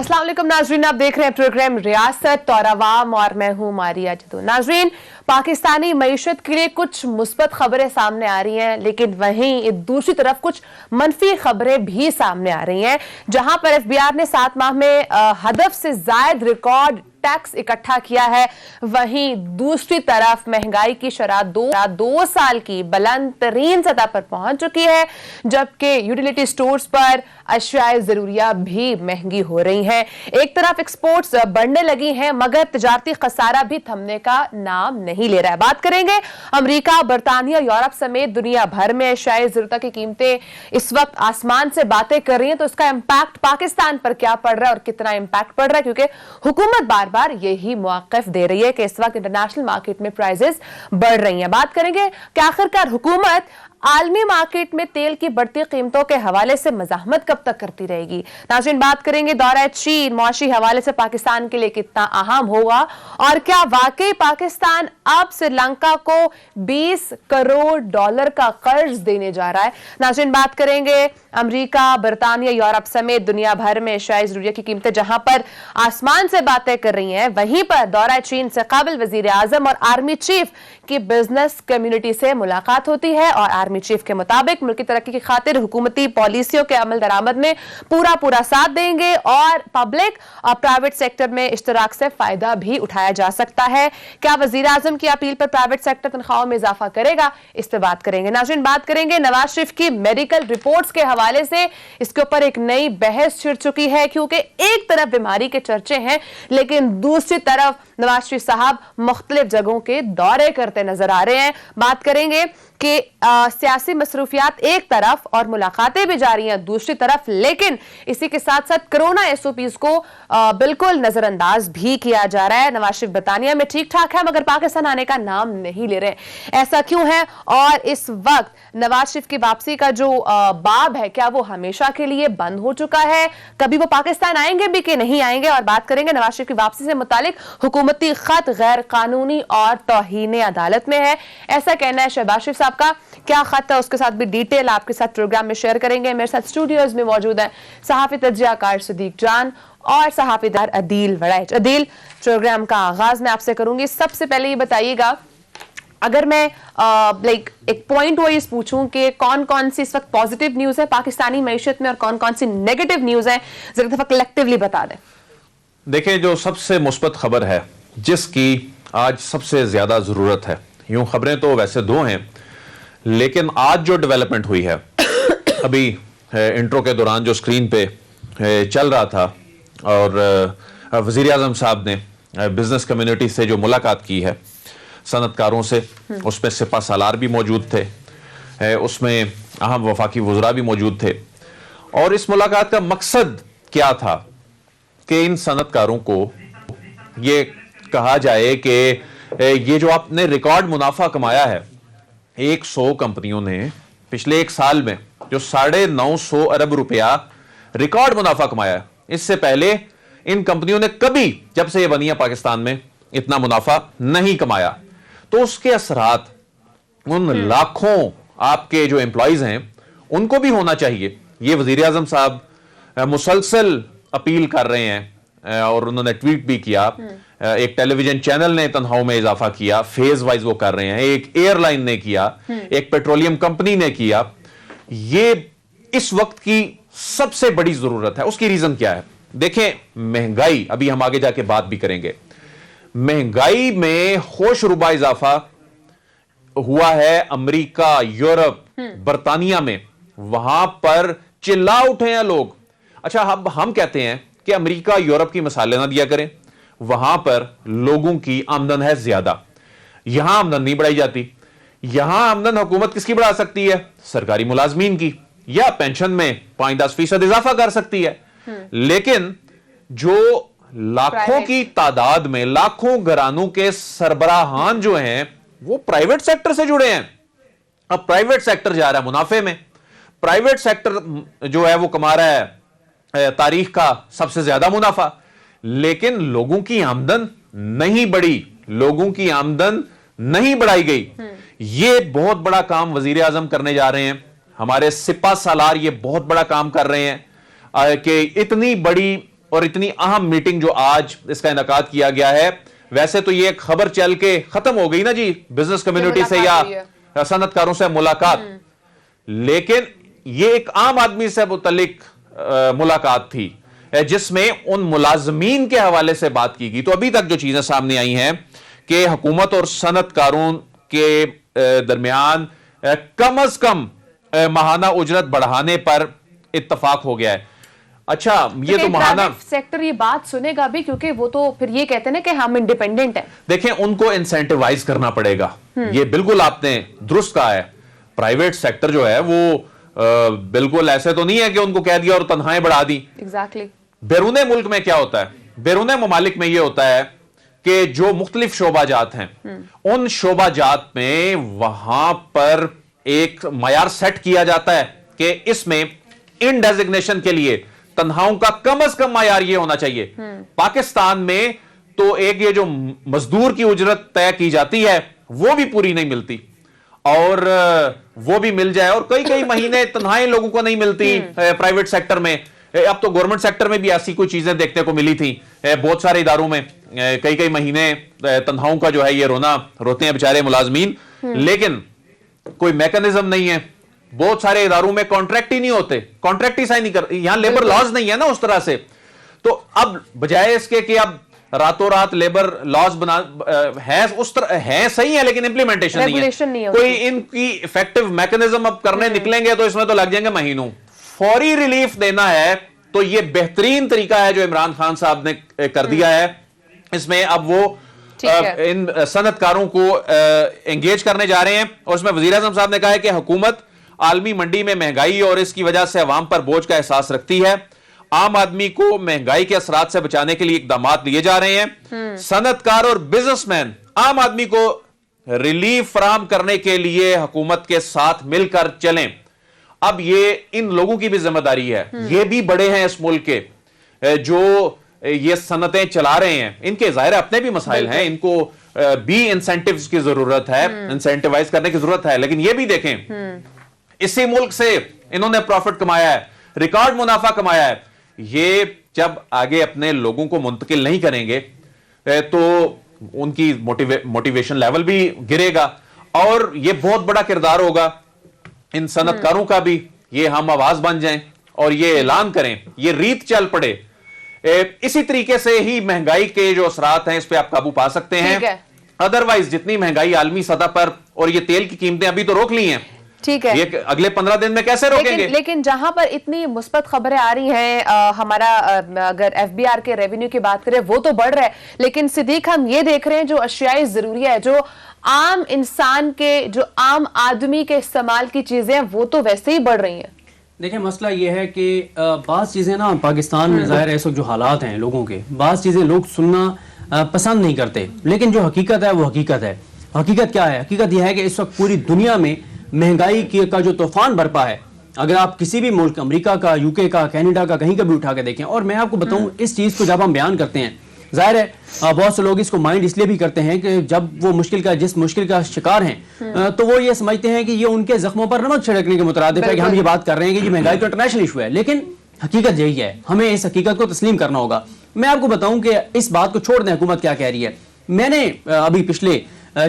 अस्सलाम वालेकुम नाजरीन, आप देख रहे हैं प्रोग्राम रियासत और अवाम और मैं हूं मारिया जदू। नाजरीन, पाकिस्तानी मईशत के लिए कुछ मुस्बत खबरें सामने आ रही हैं, लेकिन वहीं दूसरी तरफ कुछ मनफी खबरें भी सामने आ रही हैं। जहां पर एफबीआर ने 7 माह में हदफ से जायद रिकॉर्ड टैक्स इकट्ठा किया है, वहीं दूसरी तरफ महंगाई की शरह 2 साल की बुलंद तरीन सतह पर पहुंच चुकी है, जबकि यूटिलिटी स्टोर्स पर अशियाए जरूरिया भी महंगी हो रही हैं। एक तरफ एक्सपोर्ट्स बढ़ने लगी हैं, मगर तिजारती खसारा भी थमने का नाम नहीं ले रहा है। बात करेंगे अमेरिका, बरतानिया, यूरोप समेत दुनिया भर में अशियाए जरूरत की कीमतें इस वक्त आसमान से बातें कर रही हैं, तो इसका इम्पैक्ट पाकिस्तान पर क्या पड़ रहा है और कितना इम्पैक्ट पड़ रहा है, क्योंकि हुकूमत बार बार यही मौक़िफ़ दे रही है कि इस वक्त इंटरनेशनल मार्केट में प्राइसेस बढ़ रही हैं। बात करेंगे कि आखिरकार हुकूमत आलमी मार्केट में तेल की बढ़ती कीमतों के हवाले से मज़ाहमत कब तक करती रहेगी। नाज़रीन, बात करेंगे दौरा चीन मुआशी हवाले से पाकिस्तान के लिए कितना अहम होगा और क्या वाकई पाकिस्तान अब श्रीलंका को $20 करोड़ का कर्ज देने जा रहा है। नाज़रीन, बात करेंगे अमेरिका, बरतानिया, यूरोप समेत दुनिया भर में अशियाए ज़रूरिया की कीमतें जहां पर आसमान से बातें कर रही हैं, वहीं पर दौरा चीन से काबिल वज़ीर आज़म और आर्मी चीफ की बिजनेस कम्युनिटी से मुलाकात होती है और आर्मी चीफ के मुताबिक मुल्क की तरक्की की खातिर हुकूमती पॉलिसियों के अमल दरामद में पूरा साथ देंगे और पब्लिक और प्राइवेट सेक्टर में इश्तराक से फायदा भी उठाया जा सकता है। क्या वजीर आजम की अपील पर प्राइवेट सेक्टर तनख्वाहों में इजाफा करेगा, इस पर बात करेंगे। नाज़रीन, बात करेंगे नवाज शरीफ की मेडिकल रिपोर्ट्स के हवाले से। इसके ऊपर एक नई बहस छिड़ चुकी है, क्योंकि एक तरफ बीमारी के चर्चे हैं, लेकिन दूसरी तरफ नवाज शरीफ साहब मुख्तलिफ जगहों के दौरे करते नजर आ रहे हैं। बात करेंगे कि सियासी मसरूफियात एक तरफ और मुलाकातें भी जारी हैं दूसरी तरफ, लेकिन इसी के साथ साथ कोरोना एसओपीज को बिल्कुल नजरअंदाज भी किया जा रहा है। नवाज शरीफ बरतानिया में ठीक ठाक है, मगर पाकिस्तान आने का नाम नहीं ले रहे। ऐसा क्यों है और इस वक्त नवाज शरीफ की वापसी का जो बाब है, क्या वो हमेशा के लिए बंद हो चुका है? कभी वो पाकिस्तान आएंगे भी कि नहीं आएंगे? और बात करेंगे नवाज शरीफ की वापसी से मुतालिक हुकूमती खत गैर कानूनी और तौहीन अदालत में है, ऐसा कहना है शहबाज शरीफ साहब का। क्या खत है, उसके साथ भी डिटेल आपके साथ प्रोग्राम में शेयर करेंगे। मेरे साथ स्टूडियोज में मौजूद है सहाफी तज्जियाकार सदीक जान और सहाफीदार अदील वड़ैच। अदील, प्रोग्राम का आगाज मैं आपसे करूंगी। सबसे पहले ये बताइएगा, अगर मैं एक पॉइंट वाइज पूछूं कि कौन कौन सी इस वक्त पॉजिटिव न्यूज है पाकिस्तानी मईशत में और कौन कौन सी नेगेटिव न्यूज है, जरा दफा कलेक्टिवली बता दें। देखिए, जो सबसे मुस्बत खबर है, जिसकी आज सबसे ज्यादा जरूरत है, यूं खबरें तो वैसे 2 हैं, लेकिन आज जो डेवलपमेंट हुई है, अभी इंट्रो के दौरान जो स्क्रीन पे चल रहा था, और वजीर आज़म साहब ने बिजनेस कम्युनिटी से जो मुलाकात की है सनतकारों से, उसमें सिपा सालार भी मौजूद थे, उसमें अहम वफाकी वज़रा भी मौजूद थे, और इस मुलाकात का मकसद क्या था कि इन सनतकारों को ये कहा जाए कि ये जो आपने रिकॉर्ड मुनाफा कमाया है, 100 कंपनियों ने पिछले 1 साल में जो 950 अरब रुपया रिकॉर्ड मुनाफा कमाया है, इससे पहले इन कंपनियों ने कभी, जब से ये बनी है पाकिस्तान में, इतना मुनाफा नहीं कमाया। तो उसके असरात उन लाखों आपके जो एम्प्लॉइज हैं उनको भी होना चाहिए। ये वजीर आज़म साहब मुसलसल अपील कर रहे हैं और उन्होंने ट्वीट भी किया। एक टेलीविजन चैनल ने तनख्वाहों में इजाफा किया, फेज वाइज वो कर रहे हैं, एक एयरलाइन ने किया, एक पेट्रोलियम कंपनी ने किया। ये इस वक्त की सबसे बड़ी जरूरत है। उसकी रीजन क्या है? देखें, महंगाई, अभी हम आगे जाके बात भी करेंगे, महंगाई में होशरुबा इजाफा हुआ है अमेरिका, यूरोप, बरतानिया में। वहां पर चिल्ला उठे हैं लोग। अच्छा, अब हम कहते हैं कि अमेरिका, यूरोप की मिसालें ना दिया करें, वहां पर लोगों की आमदन है ज्यादा, यहां आमदन नहीं बढ़ाई जाती। यहां आमदन हुकूमत किसकी बढ़ा सकती है? सरकारी मुलाजमीन की, या पेंशन में 5-10% इजाफा कर सकती है। लेकिन जो लाखों की तादाद में, लाखों घरानों के सरबराहान जो हैं, वो प्राइवेट सेक्टर से जुड़े हैं। अब प्राइवेट सेक्टर जा रहा है मुनाफे में, प्राइवेट सेक्टर जो है वो कमा रहा है तारीख का सबसे ज्यादा मुनाफा, लेकिन लोगों की आमदन नहीं बढ़ी, लोगों की आमदन नहीं बढ़ाई गई। ये बहुत बड़ा काम वजीर आजम करने जा रहे हैं। हमारे सिपा सालार ये बहुत बड़ा काम कर रहे हैं कि इतनी बड़ी اور اتنی اہم میٹنگ جو آج اس کا انعقاد کیا گیا ہے. ویسے تو یہ ایک خبر چل کے ختم ہو گئی نا جی, بزنس کمیونٹی سے یا صنعت کاروں سے ملاقات, لیکن یہ ایک عام آدمی سے متعلق ملاقات تھی جس میں ان ملازمین کے حوالے سے بات کی گئی. تو ابھی تک جو چیزیں سامنے آئی ہیں کہ حکومت اور صنعت کاروں کے درمیان کم از کم ماہانہ اجرت بڑھانے پر اتفاق ہو گیا ہے. اچھا, یہ تو ماہانہ سیکٹر یہ بات سنے گا بھی, کیونکہ وہ تو پھر یہ کہتے ہیں کہ ہم انڈیپینڈنٹ ہیں. دیکھیں, ان کو انسینٹیوائز کرنا پڑے گا. یہ بالکل آپ نے درست کہا ہے. پرائیویٹ سیکٹر جو ہے وہ بالکل ایسے تو نہیں ہے کہ ان کو کہہ دیا اور تنخواہیں بڑھا دی. ایگزیکٹلی. بیرون ملک میں کیا ہوتا ہے, بیرون ممالک میں یہ ہوتا ہے کہ جو مختلف شعبہ جات ہیں ان شعبہ جات میں وہاں پر ایک معیار سیٹ کیا جاتا ہے کہ اس میں ان ڈیزگنیشن کے لیے تنخواہوں کا کم از کم معیار یہ ہونا چاہیے. پاکستان میں تو ایک یہ جو مزدور کی اجرت طے کی جاتی ہے وہ بھی پوری نہیں ملتی, اور وہ بھی مل جائے اور کئی مہینے تنخواہیں لوگوں کو نہیں ملتی پرائیویٹ سیکٹر میں. اب تو گورنمنٹ سیکٹر میں بھی ایسی کوئی چیزیں دیکھنے کو ملی تھی. بہت سارے اداروں میں کئی مہینے تنخواہوں کا جو ہے یہ روتے ہیں بیچارے ملازمین, لیکن کوئی میکانزم نہیں ہے. بہت سارے اداروں میں کانٹریکٹ ہی نہیں ہوتے, کانٹریکٹ ہی سائن نہیں کرتے. یہاں لیبر لاز نہیں ہے نا اس طرح سے. تو اب بجائے اس کے کہ اب راتوں رات لیبر لاز بنا ہے, اس طرح ہے صحیح ہے لیکن امپلیمنٹیشن نہیں ہے. کوئی ان کی ایفیکٹو میکانزم اب کرنے نکلیں گے تو اس میں تو لگ جائیں گے مہینوں. فوری ریلیف دینا ہے تو یہ بہترین طریقہ ہے جو عمران خان صاحب نے کر دیا ہے. اس میں اب وہ ان صنعت کاروں کو انگیج کرنے جا رہے ہیں, اور اس میں وزیر اعظم صاحب نے کہا ہے کہ حکومت عالمی منڈی میں مہنگائی اور اس کی وجہ سے عوام پر بوجھ کا احساس رکھتی ہے. عام آدمی کو مہنگائی کے اثرات سے بچانے کے لیے اقدامات لیے جا رہے ہیں. صنعت کار اور بزنس مین عام آدمی کو ریلیف فراہم کرنے کے لیے حکومت کے ساتھ مل کر چلیں. اب یہ ان لوگوں کی بھی ذمہ داری ہے, یہ بھی بڑے ہیں اس ملک کے جو یہ صنعتیں چلا رہے ہیں. ان کے ظاہر اپنے بھی مسائل ہیں, ان کو بھی انسینٹیوز کی ضرورت ہے, انسینٹیوائز کرنے کی ضرورت ہے. لیکن یہ بھی دیکھیں, اسی ملک سے انہوں نے پروفٹ کمایا ہے, ریکارڈ منافع کمایا ہے. یہ جب آگے اپنے لوگوں کو منتقل نہیں کریں گے تو ان کی موٹیویشن لیول بھی گرے گا, اور یہ بہت بڑا کردار ہوگا ان صنعت کاروں کا بھی. یہ ہم آواز بن جائیں اور یہ اعلان کریں, یہ ریت چل پڑے. اسی طریقے سے ہی مہنگائی کے جو اثرات ہیں اس پہ آپ قابو پا سکتے ہیں. ادروائز جتنی مہنگائی عالمی سطح پر, اور یہ تیل کی قیمتیں ابھی تو روک لی ہیں, ٹھیک ہے, یہ اگلے 15 دن میں کیسے روکیں گے؟ لیکن جہاں پر اتنی مثبت خبریں آ رہی ہیں, ہمارا اگر ایف بی آر کے ریونیو کی بات کریں وہ تو بڑھ رہا ہے, لیکن صدیق ہم یہ دیکھ رہے ہیں جو اشیاء ضروری ہے, جو عام انسان کے, جو عام آدمی کے استعمال کی چیزیں وہ تو ویسے ہی بڑھ رہی ہیں. دیکھیں, مسئلہ یہ ہے کہ بعض چیزیں نا پاکستان میں ظاہر ہے اس وقت جو حالات ہیں لوگوں کے, بعض چیزیں لوگ سننا پسند نہیں کرتے, لیکن جو حقیقت ہے وہ حقیقت ہے. حقیقت کیا ہے؟ حقیقت یہ ہے کہ اس وقت پوری دنیا میں مہنگائی کا جو طوفان برپا ہے, اگر آپ کسی بھی ملک, امریکہ کا, یو کے کا, کینیڈا کا, کہیں کا بھی اٹھا کے دیکھیں. اور میں آپ کو بتاؤں, اس چیز کو جب ہم بیان کرتے ہیں, ظاہر ہے بہت سے لوگ اس کو مائنڈ اس لیے بھی کرتے ہیں کہ جب وہ جس مشکل کا شکار ہیں تو وہ یہ سمجھتے ہیں کہ یہ ان کے زخموں پر نمک چھڑکنے کے مترادف ہے کہ ہم یہ بات کر رہے ہیں کہ یہ مہنگائی تو انٹرنیشنل ایشو ہے. لیکن حقیقت یہی ہے, ہمیں اس حقیقت کو تسلیم کرنا ہوگا. میں آپ کو بتاؤں کہ اس بات کو چھوڑ دیں حکومت کیا کہہ رہی ہے. میں نے ابھی پچھلے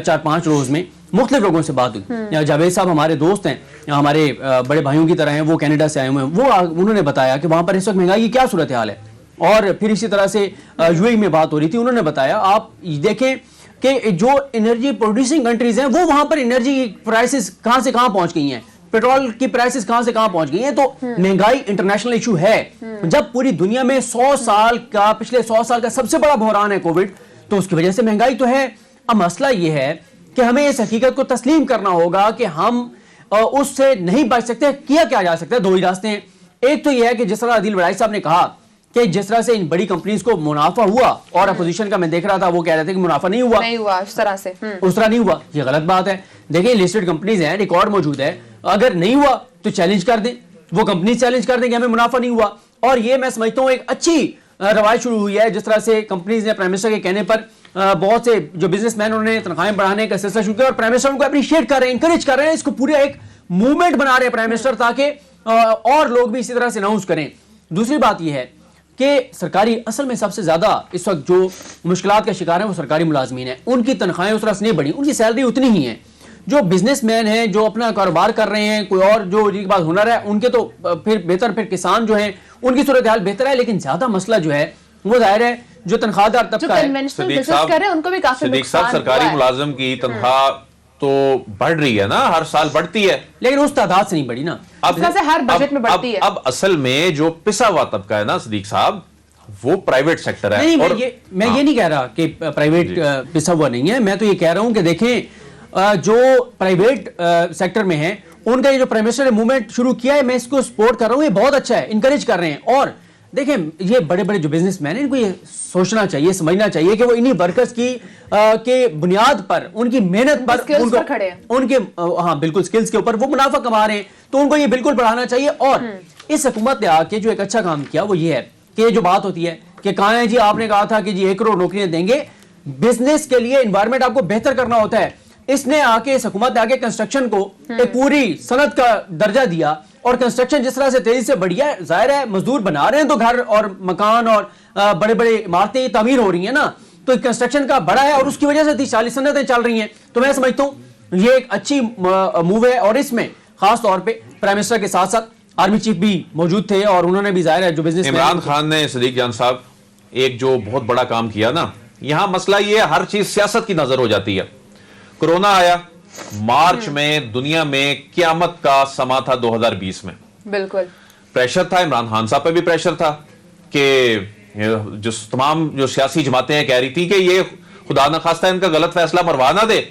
4-5 روز میں مختلف لوگوں سے بات ہوئی. جاوید صاحب ہمارے دوست ہیں, ہمارے بڑے بھائیوں کی طرح ہیں, وہ کینیڈا سے آئے ہوئے ہیں. انہوں نے بتایا کہ وہاں پر اس وقت مہنگائی کی کیا صورتحال ہے. اور پھر اسی طرح سے یو اے میں بات ہو رہی تھی, انہوں نے بتایا آپ دیکھیں کہ جو انرجی پروڈیوسنگ کنٹریز ہیں وہ وہاں پر انرجی پرائسز کہاں سے کہاں پہنچ گئی ہیں, پیٹرول کی پرائسز کہاں سے کہاں پہنچ گئی ہیں. تو مہنگائی انٹرنیشنل ایشو ہے. جب پوری دنیا میں پچھلے 100 سال کا سب سے بڑا بحران ہے کووڈ, تو اس کی وجہ سے مہنگائی تو ہے. اب مسئلہ یہ ہے کہ ہمیں اس حقیقت کو تسلیم کرنا ہوگا کہ ہم اس سے نہیں بچ سکتے. کیا جا سکتا ہے؟ 2 ہی راستے ہیں. ایک تو یہ ہے کہ جس طرح عادل وڑائی صاحب نے کہا کہ جس طرح سے ان بڑی کمپنیز کو منافع ہوا, اور اپوزیشن کا میں دیکھ رہا تھا وہ کہہ رہے تھے کہ منافع نہیں ہوا اس طرح سے, اس طرح نہیں ہوا. یہ غلط بات ہے. دیکھیں, لسٹڈ کمپنیز ہیں, ریکارڈ موجود ہے, اگر نہیں ہوا تو چیلنج کر دیں, وہ کمپنیز چیلنج کر دیں کہ ہمیں منافع نہیں ہوا. اور یہ میں سمجھتا ہوں ایک اچھی روایت شروع ہوئی ہے, جس طرح سے کمپنیز نے پرائم منسٹر کے کہنے پر بہت سے جو بزنس مین انہوں نے تنخواہیں بڑھانے کا سلسلہ شروع کیا, اور پرائم منسٹر ان کو اپریشیٹ کر رہے ہیں, انکریج کر رہے ہیں, اس کو پورے ایک موومنٹ بنا رہے ہیں پرائم منسٹر, تاکہ اور لوگ بھی اسی طرح سے اناؤنس کریں. دوسری بات یہ ہے کہ سرکاری اصل میں سب سے زیادہ اس وقت جو مشکلات کا شکار ہیں وہ سرکاری ملازمین ہیں. ان کی تنخواہیں اس طرح سے نہیں بڑھی, ان کی سیلری اتنی ہی ہیں. جو بزنس مین ہیں, جو اپنا کاروبار کر رہے ہیں, کوئی اور جو جن کے پاس ہنر ہے, ان کے تو پھر بہتر, پھر کسان جو ہیں ان کی صورتحال بہتر ہے. لیکن زیادہ مسئلہ جو ہے وہ ظاہر ہے جو تنخواہ دار طبقہ ہے, صدیق صاحب سرکاری ملازم کی تنخواہ تو بڑھ رہی ہے نا, ہر سال بڑھتی ہے, لیکن اس تعداد سے نہیں بڑھی نا. ہر بجٹ میں بڑھتی ہے. اب اصل میں جو پسا ہوا طبقہ ہے نا صدیق صاحب, وہ پرائیویٹ سیکٹر ہے. نہیں, میں یہ نہیں کہہ رہا کہ پرائیویٹ پسا ہوا نہیں ہے. میں تو یہ کہہ رہا ہوں کہ دیکھیں جو پرائیویٹ سیکٹر میں ہیں ان کا یہ جو پرائم منسٹر نے موومنٹ شروع کیا ہے, میں اس کو سپورٹ کر رہا ہوں, یہ بہت اچھا ہے, انکریج کر رہے ہیں. اور دیکھیں یہ بڑے بڑے جو بزنس مین ہیں ان کو یہ سوچنا چاہیے, سمجھنا چاہیے کہ وہ انہی ورکرز کی کے بنیاد پر, ان کی محنت پر, ان کے ہاں بالکل سکلز کے اوپر وہ منافع کما رہے ہیں, تو ان کو یہ بالکل بڑھانا چاہیے. اور اس حکومت نے آ کے جو ایک اچھا کام کیا وہ یہ ہے کہ یہ جو بات ہوتی ہے کہ کہاں ہے جی آپ نے کہا تھا کہ جی 1 کروڑ نوکریاں دیں گے, بزنس کے لیے انوائرمنٹ آپ کو بہتر کرنا ہوتا ہے. اس نے آ کے, اس حکومت نے آ کے کنسٹرکشن کو ایک پوری صنعت کا درجہ دیا, اور کنسٹرکشن جس طرح سے تیزی سے بڑھی ہے, ظاہر ہے مزدور بنا رہے ہیں تو گھر اور مکان اور بڑے بڑے عمارتیں تعمیر ہو رہی ہیں نا, تو کنسٹرکشن کا بڑا ہے اور اس کی وجہ سے 30-40 صنعتیں چل رہی ہیں. تو میں سمجھتا ہوں یہ ایک اچھی موو ہے, اور اس میں خاص طور پہ پرائم منسٹر کے ساتھ ساتھ آرمی چیف بھی موجود تھے, اور انہوں نے بھی ظاہر ہے جو بزنس عمران خان نے صدیق جان صاحب ایک جو بہت بڑا کام کیا نا, یہاں مسئلہ یہ ہر چیز سیاست کی نظر ہو جاتی ہے. کورونا آیا مارچ میں, دنیا میں قیامت کا سما تھا 2020 میں, بالکل پریشر تھا, عمران خان صاحب پہ بھی پریشر تھا کہ جو تمام جو سیاسی جماعتیں کہہ رہی تھی کہ یہ خدا نہ خواستہ ان کا غلط فیصلہ مروا نہ دے,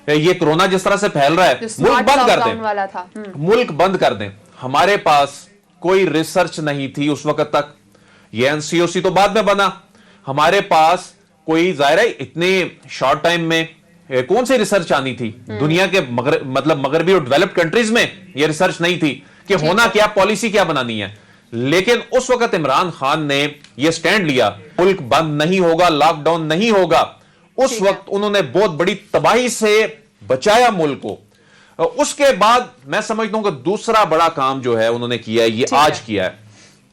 یہ کورونا جس طرح سے پھیل رہا ہے ملک بند کر دیں, ملک بند کر دیں. ہمارے پاس کوئی ریسرچ نہیں تھی اس وقت تک, یہ NCOC تو بعد میں بنا. ہمارے پاس کوئی ظاہر ہے اتنے شارٹ ٹائم میں کون سی ریسرچ آنی تھی, دنیا کے مطلب مغربی اور ڈیولپڈ کنٹریز میں یہ ریسرچ نہیں تھی کہ ہونا کیا, پالیسی کیا بنانی ہے. لیکن اس وقت عمران خان نے یہ سٹینڈ لیا, ملک بند نہیں ہوگا, لاک ڈاؤن نہیں ہوگا. اس وقت انہوں نے بہت بڑی تباہی سے بچایا ملک کو. اس کے بعد میں سمجھتا ہوں کہ دوسرا بڑا کام جو ہے انہوں نے کیا ہے, یہ آج کیا ہے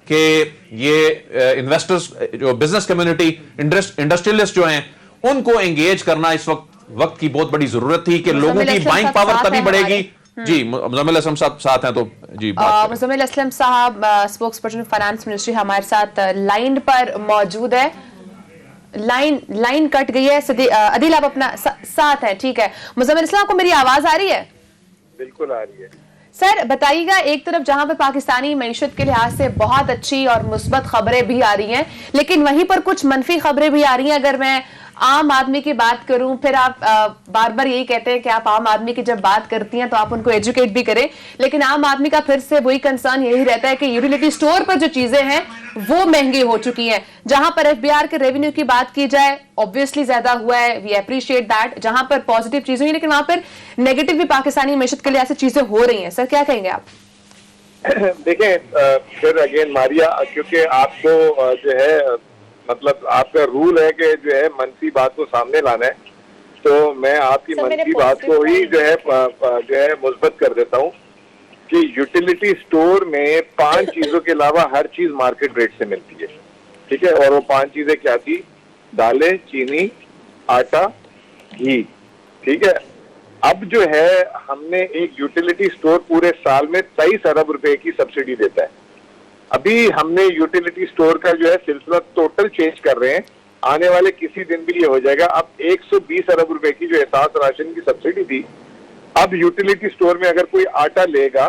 کہ یہ انویسٹرز, جو بزنس کمیونٹی, انڈسٹریلسٹ جو ہیں, ان کو انگیج کرنا اس وقت کی بہت بڑی ضرورت تھی کہ لوگوں کی بائنگ پاور تبھی بڑھے گی. جی مزمل اسلم صاحب ساتھ ہیں, تو جی مزمل اسلم صاحب اسپوکس پرسن فائنانس منسٹری ہمارے ساتھ لائن پر موجود ہے. لائن کٹ گئی ہے, عدیل آپ اپنا ساتھ ہیں, ٹھیک ہے. مزمل اسلم کو میری آواز آ رہی ہے؟ بالکل آ رہی ہے. سر بتائیے گا, ایک طرف جہاں پر پاکستانی معیشت کے لحاظ سے بہت اچھی اور مثبت خبریں بھی آ رہی ہیں, لیکن وہیں پر کچھ منفی خبریں بھی آ رہی ہیں. اگر میں عام آدمی کی بات کروں, پھر آپ بار بار یہی کہتے ہیں کہ آپ عام آدمی کی جب بات کرتی ہیں تو آپ ان کو ایجوکیٹ بھی کریں, لیکن عام آدمی کا پھر سے وہی کنسرن یہی رہتا ہے کہ یوٹیلیٹی سٹور پر جو چیزیں ہیں وہ مہنگی ہو چکی ہیں. جہاں پر FBR کے ریونیو کی بات کی جائے, obviously زیادہ ہوا ہے, وی اپریشیٹ دیٹ. جہاں پر پازیٹیو چیزیں ہیں لیکن وہاں پر نیگیٹو بھی پاکستانی معیشت کے لیے ایسی چیزیں ہو رہی ہیں. سر کیا کہیں گے آپ؟ دیکھیں پھر اگین ماریا, کیونکہ آپ کو جو ہے مطلب آپ کا رول ہے کہ جو ہے منفی بات کو سامنے لانا ہے, تو میں آپ کی منفی بات کو ہی جو ہے مثبت کر دیتا ہوں کہ یوٹیلیٹی سٹور میں 5 چیزوں کے علاوہ ہر چیز مارکیٹ ریٹ سے ملتی ہے, ٹھیک ہے. اور وہ 5 چیزیں کیا تھی؟ دالیں, چینی, آٹا, گھی, ٹھیک ہے. اب جو ہے ہم نے ایک یوٹیلیٹی سٹور پورے سال میں 23 ارب روپے کی سبسڈی دیتا ہے. ابھی ہم نے یوٹیلیٹی سٹور کا جو ہے سلسلہ ٹوٹل چینج کر رہے ہیں, آنے والے کسی دن بھی یہ ہو جائے گا. اب 120 ارب روپے کی جو احساس راشن کی سبسڈی تھی, اب یوٹیلیٹی سٹور میں اگر کوئی آٹا لے گا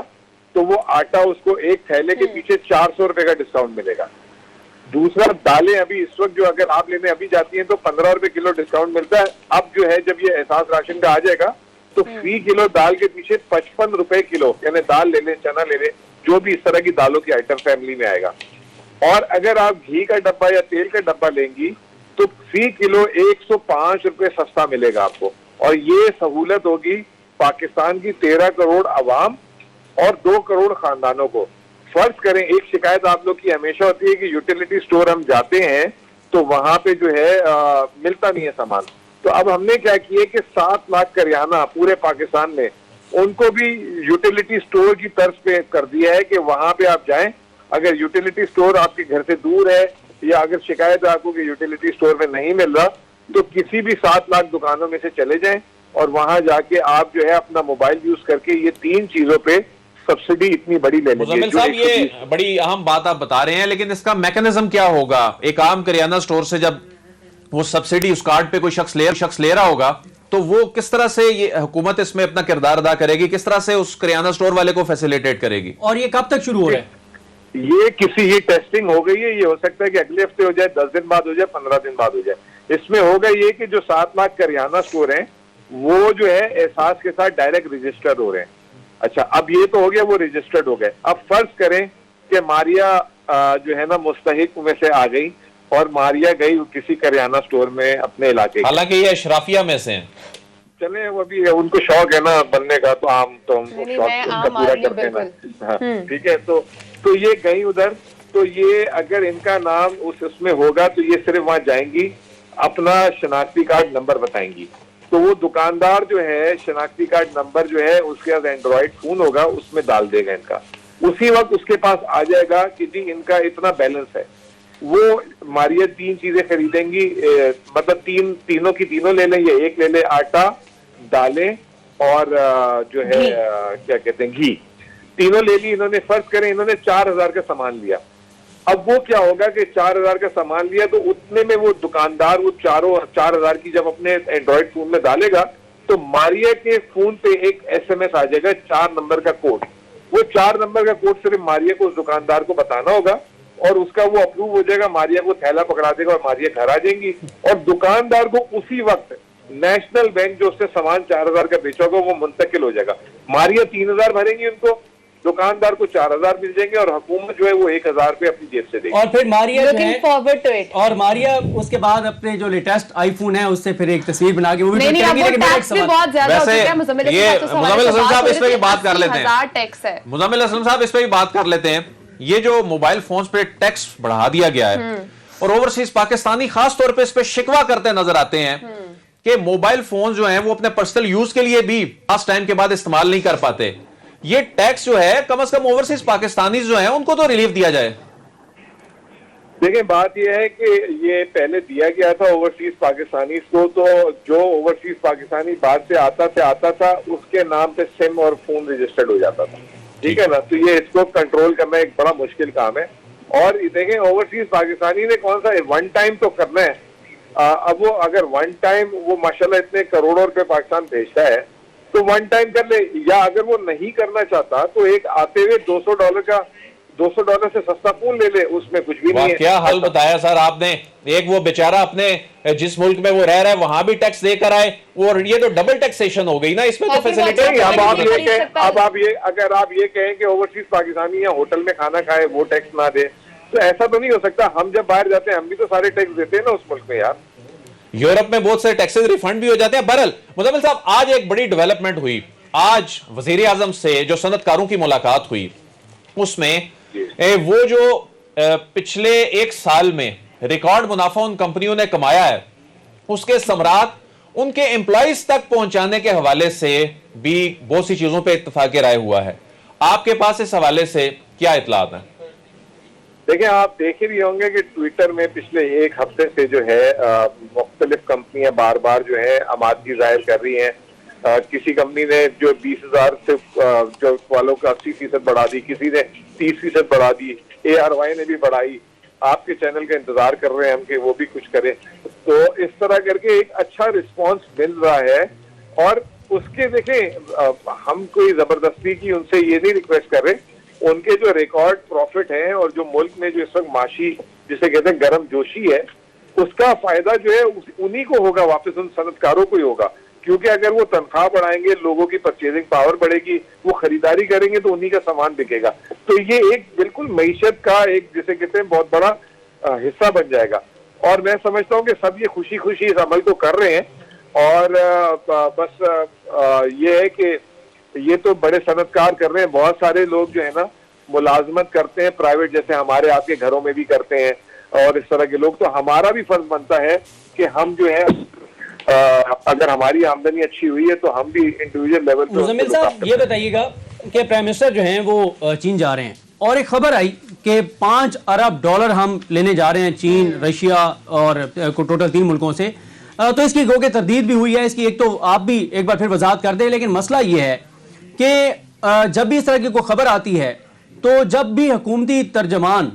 تو وہ آٹا اس کو ایک تھیلے کے پیچھے 400 روپے کا ڈسکاؤنٹ ملے گا. دوسرا, دالیں ابھی اس وقت جو اگر آپ لینے ابھی جاتی ہیں تو 15 روپے کلو ڈسکاؤنٹ ملتا ہے. اب جو ہے جب یہ احساس راشن کا آ جائے گا تو فی کلو دال کے پیچھے 55 روپے کلو, یعنی دال لے لیں, چنا لے لیں, جو بھی اس طرح کی دالوں کی آئٹم فیملی میں آئے گا. اور اگر آپ گھی کا ڈبہ یا تیل کا ڈبہ لیں گی تو فی کلو 105 روپے سستا ملے گا آپ کو. اور یہ سہولت ہوگی پاکستان کی 13 کروڑ عوام اور 2 کروڑ خاندانوں کو. فرض کریں, ایک شکایت آپ لوگ کی ہمیشہ ہوتی ہے کہ یوٹیلیٹی سٹور ہم جاتے ہیں تو وہاں پہ جو ہے ملتا نہیں ہے سامان. تو اب ہم نے کیا کیا کہ 7 لاکھ کریانہ پورے پاکستان میں, ان کو بھی یوٹیلیٹی سٹور کی طرز پہ کر دیا ہے کہ وہاں پہ آپ جائیں اگر یوٹیلیٹی اسٹور آپ کے گھر سے دور ہے یا اگر شکایت ہے آپ کو کہ یوٹیلیٹی اسٹور میں نہیں مل رہا تو کسی بھی 7 لاکھ دکانوں میں سے چلے جائیں اور وہاں جا کے آپ جو ہے اپنا موبائل یوز کر کے یہ 3 چیزوں پہ سبسڈی اتنی بڑی لے لیں گے. مزمل صاحب یہ بڑی اہم بات آپ بتا رہے ہیں لیکن اس کا میکنزم کیا ہوگا؟ ایک عام کریانہ اسٹور سے جب وہ سبسڈی اس کارڈ پہ کوئی شخص لے رہا ہوگا تو وہ کس طرح سے یہ حکومت اس میں اپنا کردار ادا کرے گی, کس طرح سے اس کریانہ اسٹور والے کو فیسیلیٹیٹ کرے گی, اور یہ کب تک شروع ہو رہا ہے؟ یہ ٹیسٹنگ ہو گئی ہے, یہ ہو سکتا ہے کہ اگلے ہفتے ہو جائے, 10 دن بعد ہو جائے, 15 دن بعد ہو جائے. اس میں ہوگا یہ کہ جو 7 لاکھ کریانہ اسٹور ہیں وہ جو ہے احساس کے ساتھ ڈائریکٹ رجسٹرڈ ہو رہے ہیں. اچھا اب یہ تو ہو گیا, وہ رجسٹرڈ ہو گئے. اب فرض کریں کہ ماریا جو ہے نا مستحق میں سے آ گئی اور ماریا گئی کسی کریانہ اسٹور میں اپنے علاقے, حالانکہ یہ اشرافیہ میں سے ہیں, چلیں وہ بھی ان کو شوق ہے نا بننے کا تو عام تو شوق ان کا پورا کرتے ہیں نا, ٹھیک ہے. تو یہ گئی ادھر, تو یہ اگر ان کا نام اس میں ہوگا تو یہ صرف وہاں جائیں گی, اپنا شناختی کارڈ نمبر بتائیں گی, تو وہ دکاندار جو ہے شناختی کارڈ نمبر جو ہے اس کے پاس اینڈرائڈ فون ہوگا, اس میں ڈال دے گا ان کا. اسی وقت اس کے پاس آ جائے گا کہ جی ان کا اتنا بیلنس ہے. وہ ماریا 3 چیزیں خریدیں گی, مطلب تینوں کی تینوں لے لیں, یہ ایک لے لیں آٹا, دالیں اور جو ہے کیا کہتے ہیں گھی, تینوں لے لی انہوں نے. فرض کریں انہوں نے 4000 کا سامان لیا. اب وہ کیا ہوگا کہ 4000 کا سامان لیا تو اتنے میں وہ دکاندار وہ 4000 کی جب اپنے اینڈرائڈ فون میں ڈالے گا تو ماریا کے فون پہ ایک SMS آ جائے گا 4 نمبر کا کوڈ. وہ 4 نمبر کا کوڈ صرف ماریا کو اس دکاندار کو بتانا ہوگا اور اس کا وہ اپروو ہو جائے گا, ماریا کو تھیلا پکڑا دے گا اور ماریا گھر آ جائیں گی. اور دکاندار کو اسی وقت نیشنل بینک جو اس سے سامان 4000 کا بیچا ہوگا وہ منتقل ہو جائے گا. ماریا 3000 بھریں گی ان کو, دکاندار کو 4000 مل جائیں گے اور حکومت جو ہے وہ 1000 روپے اپنی جیب سے دے گی. اور پھر ماریا جو ہے اور ماریا اس کے بعد اپنے جو لیٹسٹ آئی فون ہے اس سے پھر ایک تصویر بنا کے وہ بھی بہت زیادہ ہو چکا ہے. مزمل اسلم صاحب اس پہ بھی بات کر لیتے ہیں, مزمل اسلم صاحب اس پہ بھی بات کر لیتے ہیں. یہ جو موبائل فونز پہ ٹیکس بڑھا دیا گیا ہے اور اوورسیز پاکستانی خاص طور پہ اس پہ شکوہ کرتے نظر آتے ہیں کہ موبائل فون جو ہیں وہ اپنے پرسنل یوز کے لیے بھی خاص ٹائم کے بعد استعمال نہیں کر پاتے. یہ ٹیکس جو ہے کم از کم اوورسیز پاکستانی جو ہیں ان کو تو ریلیف دیا جائے. دیکھیں بات یہ ہے کہ یہ پہلے دیا گیا تھا اوورسیز پاکستانی کو, تو جو اوورسیز پاکستانی بعد سے آتا تھا اس کے نام پہ سم اور فون رجسٹرڈ ہو جاتا تھا, ٹھیک ہے نا. تو یہ اس کو کنٹرول کرنا ایک بڑا مشکل کام ہے. اور دیکھیں اوورسیز پاکستانی نے کون سا ون ٹائم تو کرنا ہے. اب وہ اگر ون ٹائم وہ ماشاءاللہ اتنے کروڑوں روپے پاکستان بھیجتا ہے تو ون ٹائم کر لے, یا اگر وہ نہیں کرنا چاہتا تو ایک آتے ہوئے $200 سے سستا فون لے لے, اس میں کچھ بھی نہیں ہے. کیا حل بتایا سر آپ نے. ایک وہ بیچارہ اپنے جس ملک میں وہ رہ رہا ہے وہاں بھی ٹیکس دے کر آئے, اور یہ تو ڈبل ٹیکسیشن ہو گئی نا, اس میں تو فیسیلیٹی. اب آپ یہ کہیں کہ اوورسیز پاکستانی یا ہوٹل میں کھانا کھائے وہ ٹیکس نہ دے, تو ایسا تو نہیں ہو سکتا. ہم جب باہر جاتے ہیں ہم بھی تو سارے ٹیکس دیتے ہیں نا اس ملک میں یار. یورپ میں بہت سے ٹیکسز ریفنڈ بھی ہو جاتے ہیں. بہرحال مزمل صاحب آج ایک بڑی ڈیولپمنٹ ہوئی, آج وزیر اعظم سے جو صنعت کاروں کی ملاقات ہوئی اس میں وہ جو پچھلے 1 سال میں ریکارڈ منافع ان کمپنیوں نے کمایا ہے اس کے ثمرات ان کے امپلائیز تک پہنچانے کے حوالے سے بھی بہت سی چیزوں پہ اتفاق رائے ہوا ہے. آپ کے پاس اس حوالے سے کیا اطلاعات ہیں؟ دیکھیں آپ دیکھے بھی ہوں گے کہ ٹویٹر میں پچھلے 1 ہفتے سے جو ہے مختلف کمپنیاں بار بار جو ہے آمادگی ظاہر کر رہی ہیں. کسی کمپنی نے جو 20,000 سے جو والوں کا 80% بڑھا دی, کسی نے 30% بڑھا دی, ARY نے بھی بڑھائی. آپ کے چینل کا انتظار کر رہے ہیں ہم کہ وہ بھی کچھ کریں. تو اس طرح کر کے ایک اچھا رسپانس مل رہا ہے. اور اس کے دیکھیں ہم کوئی زبردستی کی ان سے یہ نہیں ریکویسٹ کر رہے, ان کے جو ریکارڈ پروفٹ ہیں اور جو ملک میں جو اس وقت معاشی جسے کہتے ہیں گرم جوشی ہے اس کا فائدہ جو ہے انہی کو ہوگا, واپس ان صنعت کاروں کو ہی ہوگا. کیونکہ اگر وہ تنخواہ بڑھائیں گے, لوگوں کی پرچیزنگ پاور بڑھے گی, وہ خریداری کریں گے تو انہی کا سامان بکے گا. تو یہ ایک بالکل معیشت کا ایک جسے کہتے ہیں بہت بڑا حصہ بن جائے گا. اور میں سمجھتا ہوں کہ سب یہ خوشی خوشی اس عمل کو کر رہے ہیں. اور بس یہ ہے کہ یہ تو بڑے صنعت کار کر رہے ہیں, بہت سارے لوگ جو ہے نا ملازمت کرتے ہیں پرائیویٹ, جیسے ہمارے آپ کے گھروں میں بھی کرتے ہیں اور اس طرح کے لوگ. تو ہمارا بھی فرض بنتا ہے کہ ہم جو ہے اگر ہماری آمدنی اچھی ہوئی ہے تو ہم بھی انڈیویجول لیول پر. مزمل صاحب یہ بتائیے گا کہ پرائم منسٹر جو ہیں وہ چین جا رہے ہیں اور ایک خبر آئی کہ $5 ارب ہم لینے جا رہے ہیں چین، رشیا اور ٹوٹل 3 ملکوں سے. تو اس کی گو کہ تردید بھی ہوئی ہے. اس کی ایک تو آپ بھی ایک بار پھر وضاحت کر دیں. لیکن مسئلہ یہ ہے کہ جب بھی اس طرح کی کوئی خبر آتی ہے تو جب بھی حکومتی ترجمان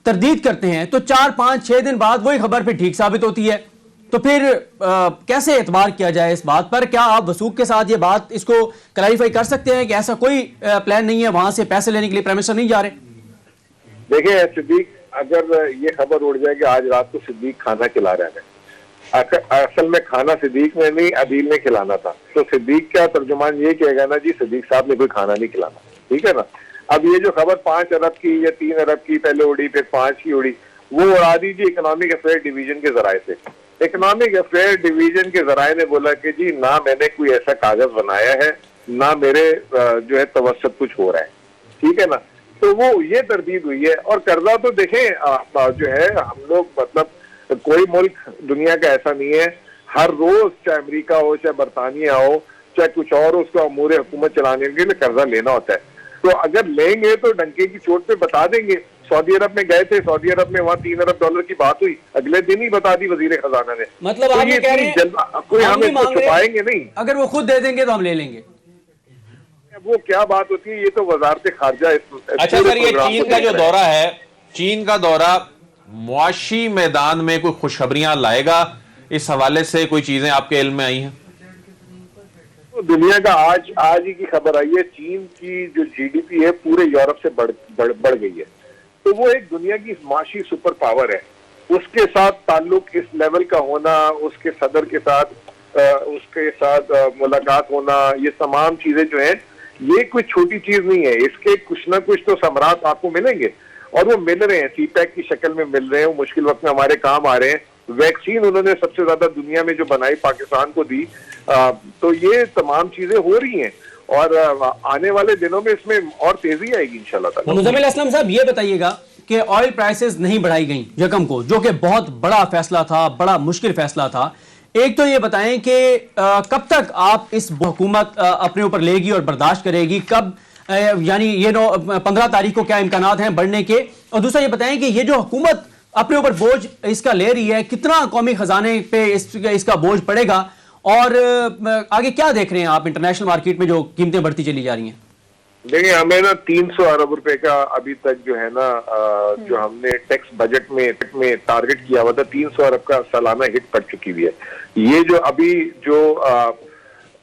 تردید کرتے ہیں تو 4 5 6 دن بعد وہی خبر پھر ٹھیک ثابت ہوتی ہے. تو پھر کیسے اعتبار کیا جائے اس بات پر؟ کیا آپ وثوق کے ساتھ یہ بات اس کو کلیریفائی کر سکتے ہیں کہ ایسا کوئی پلان نہیں ہے، وہاں سے پیسے لینے کے لیے پرائم منسٹر نہیں جا رہے؟ دیکھیں صدیق، اگر یہ خبر اڑ جائے کہ آج رات کو صدیق کھانا کھلا رہے ہیں، اصل میں کھانا صدیق نے نہیں عدیل نے کھلانا تھا، تو صدیق کا ترجمان یہ کہے گا نا جی صدیق صاحب نے کوئی کھانا نہیں کھلانا، ٹھیک ہے نا. اب یہ جو خبر 5 ارب کی یا 3 ارب کی پہلے اڑی پھر 5 کی اڑی، وہ اڑا دیجیے اکنامک افیئر ڈویژن کے ذرائع سے. اکنامک افیئر ڈویژن کے ذرائع نے بولا کہ جی نہ میں نے کوئی ایسا کاغذ بنایا ہے، نہ میرے جو ہے توسط کچھ ہو رہا ہے، ٹھیک ہے نا. تو وہ یہ تردید ہوئی ہے. اور قرضہ تو دیکھیں جو ہے ہم لوگ مطلب کوئی ملک دنیا کا ایسا نہیں ہے، ہر روز چاہے امریکہ ہو چاہے برطانیہ ہو چاہے کچھ اور اس کا امور حکومت چلانے کے لیے قرضہ لینا ہوتا ہے. تو اگر لیں گے تو ڈنکے کی چوٹ پہ بتا دیں گے. سعودی عرب میں گئے تھے، سعودی عرب میں وہاں $3 ارب کی بات ہوئی، اگلے دن ہی بتا دی وزیر خزانہ نے. مطلب آپ یہ کہہ رہے ہیں کوئی ہم اس کو چھپائیں گے نہیں، اگر وہ خود دے دیں گے تو ہم لے لیں گے. وہ کیا بات ہوتی ہے، یہ تو وزارت خارجہ. اچھا سر، یہ چین کا جو دورہ ہے، چین کا دورہ معاشی میدان میں کوئی خوشخبریاں لائے گا؟ اس حوالے سے کوئی چیزیں آپ کے علم میں آئی ہیں؟ دنیا کا آج ہی کی خبر آئی ہے، چین کی جو جی ڈی پی ہے پورے یورپ سے بڑھ گئی ہے. تو وہ ایک دنیا کی معاشی سپر پاور ہے. اس کے ساتھ تعلق اس لیول کا ہونا، اس کے صدر کے ساتھ ملاقات ہونا، یہ تمام چیزیں جو ہیں یہ کوئی چھوٹی چیز نہیں ہے. اس کے کچھ نہ کچھ تو ثمرات آپ کو ملیں گے، اور وہ مل رہے ہیں، سی پیک کی شکل میں مل رہے ہیں. وہ مشکل وقت میں ہمارے کام آ رہے ہیں. ویکسین انہوں نے سب سے زیادہ دنیا میں جو بنائی پاکستان کو دی. تو یہ تمام چیزیں ہو رہی ہیں، اور آنے والے دنوں میں اس میں اور تیزی آئے گی انشاءاللہ تعالی. مزمل اسلم صاحب یہ بتائیے گا کہ آئل پرائسز نہیں بڑھائی گئیں یکم کو، جو کہ بہت بڑا فیصلہ تھا، بڑا مشکل فیصلہ تھا. ایک تو یہ بتائیں کہ کب تک آپ اس حکومت اپنے اوپر لے گی اور برداشت کرے گی؟ کب یعنی یہ 15 تاریخ کو کیا امکانات ہیں بڑھنے کے؟ اور دوسرا یہ بتائیں کہ یہ جو حکومت اپنے اوپر بوجھ اس کا لے رہی ہے، کتنا قومی خزانے پہ اس کا بوجھ پڑے گا؟ اور آگے کیا دیکھ رہے ہیں آپ انٹرنیشنل مارکیٹ میں جو قیمتیں بڑھتی چلی جا رہی ہیں؟ دیکھیں ہمیں نا 300 ارب روپے کا ابھی تک جو ہے نا جو ہم نے ٹیکس بجٹ میں ٹارگٹ کیا ہوا تھا، 300 ارب کا سالانہ ہٹ پڑ چکی ہوئی ہے. یہ جو ابھی جو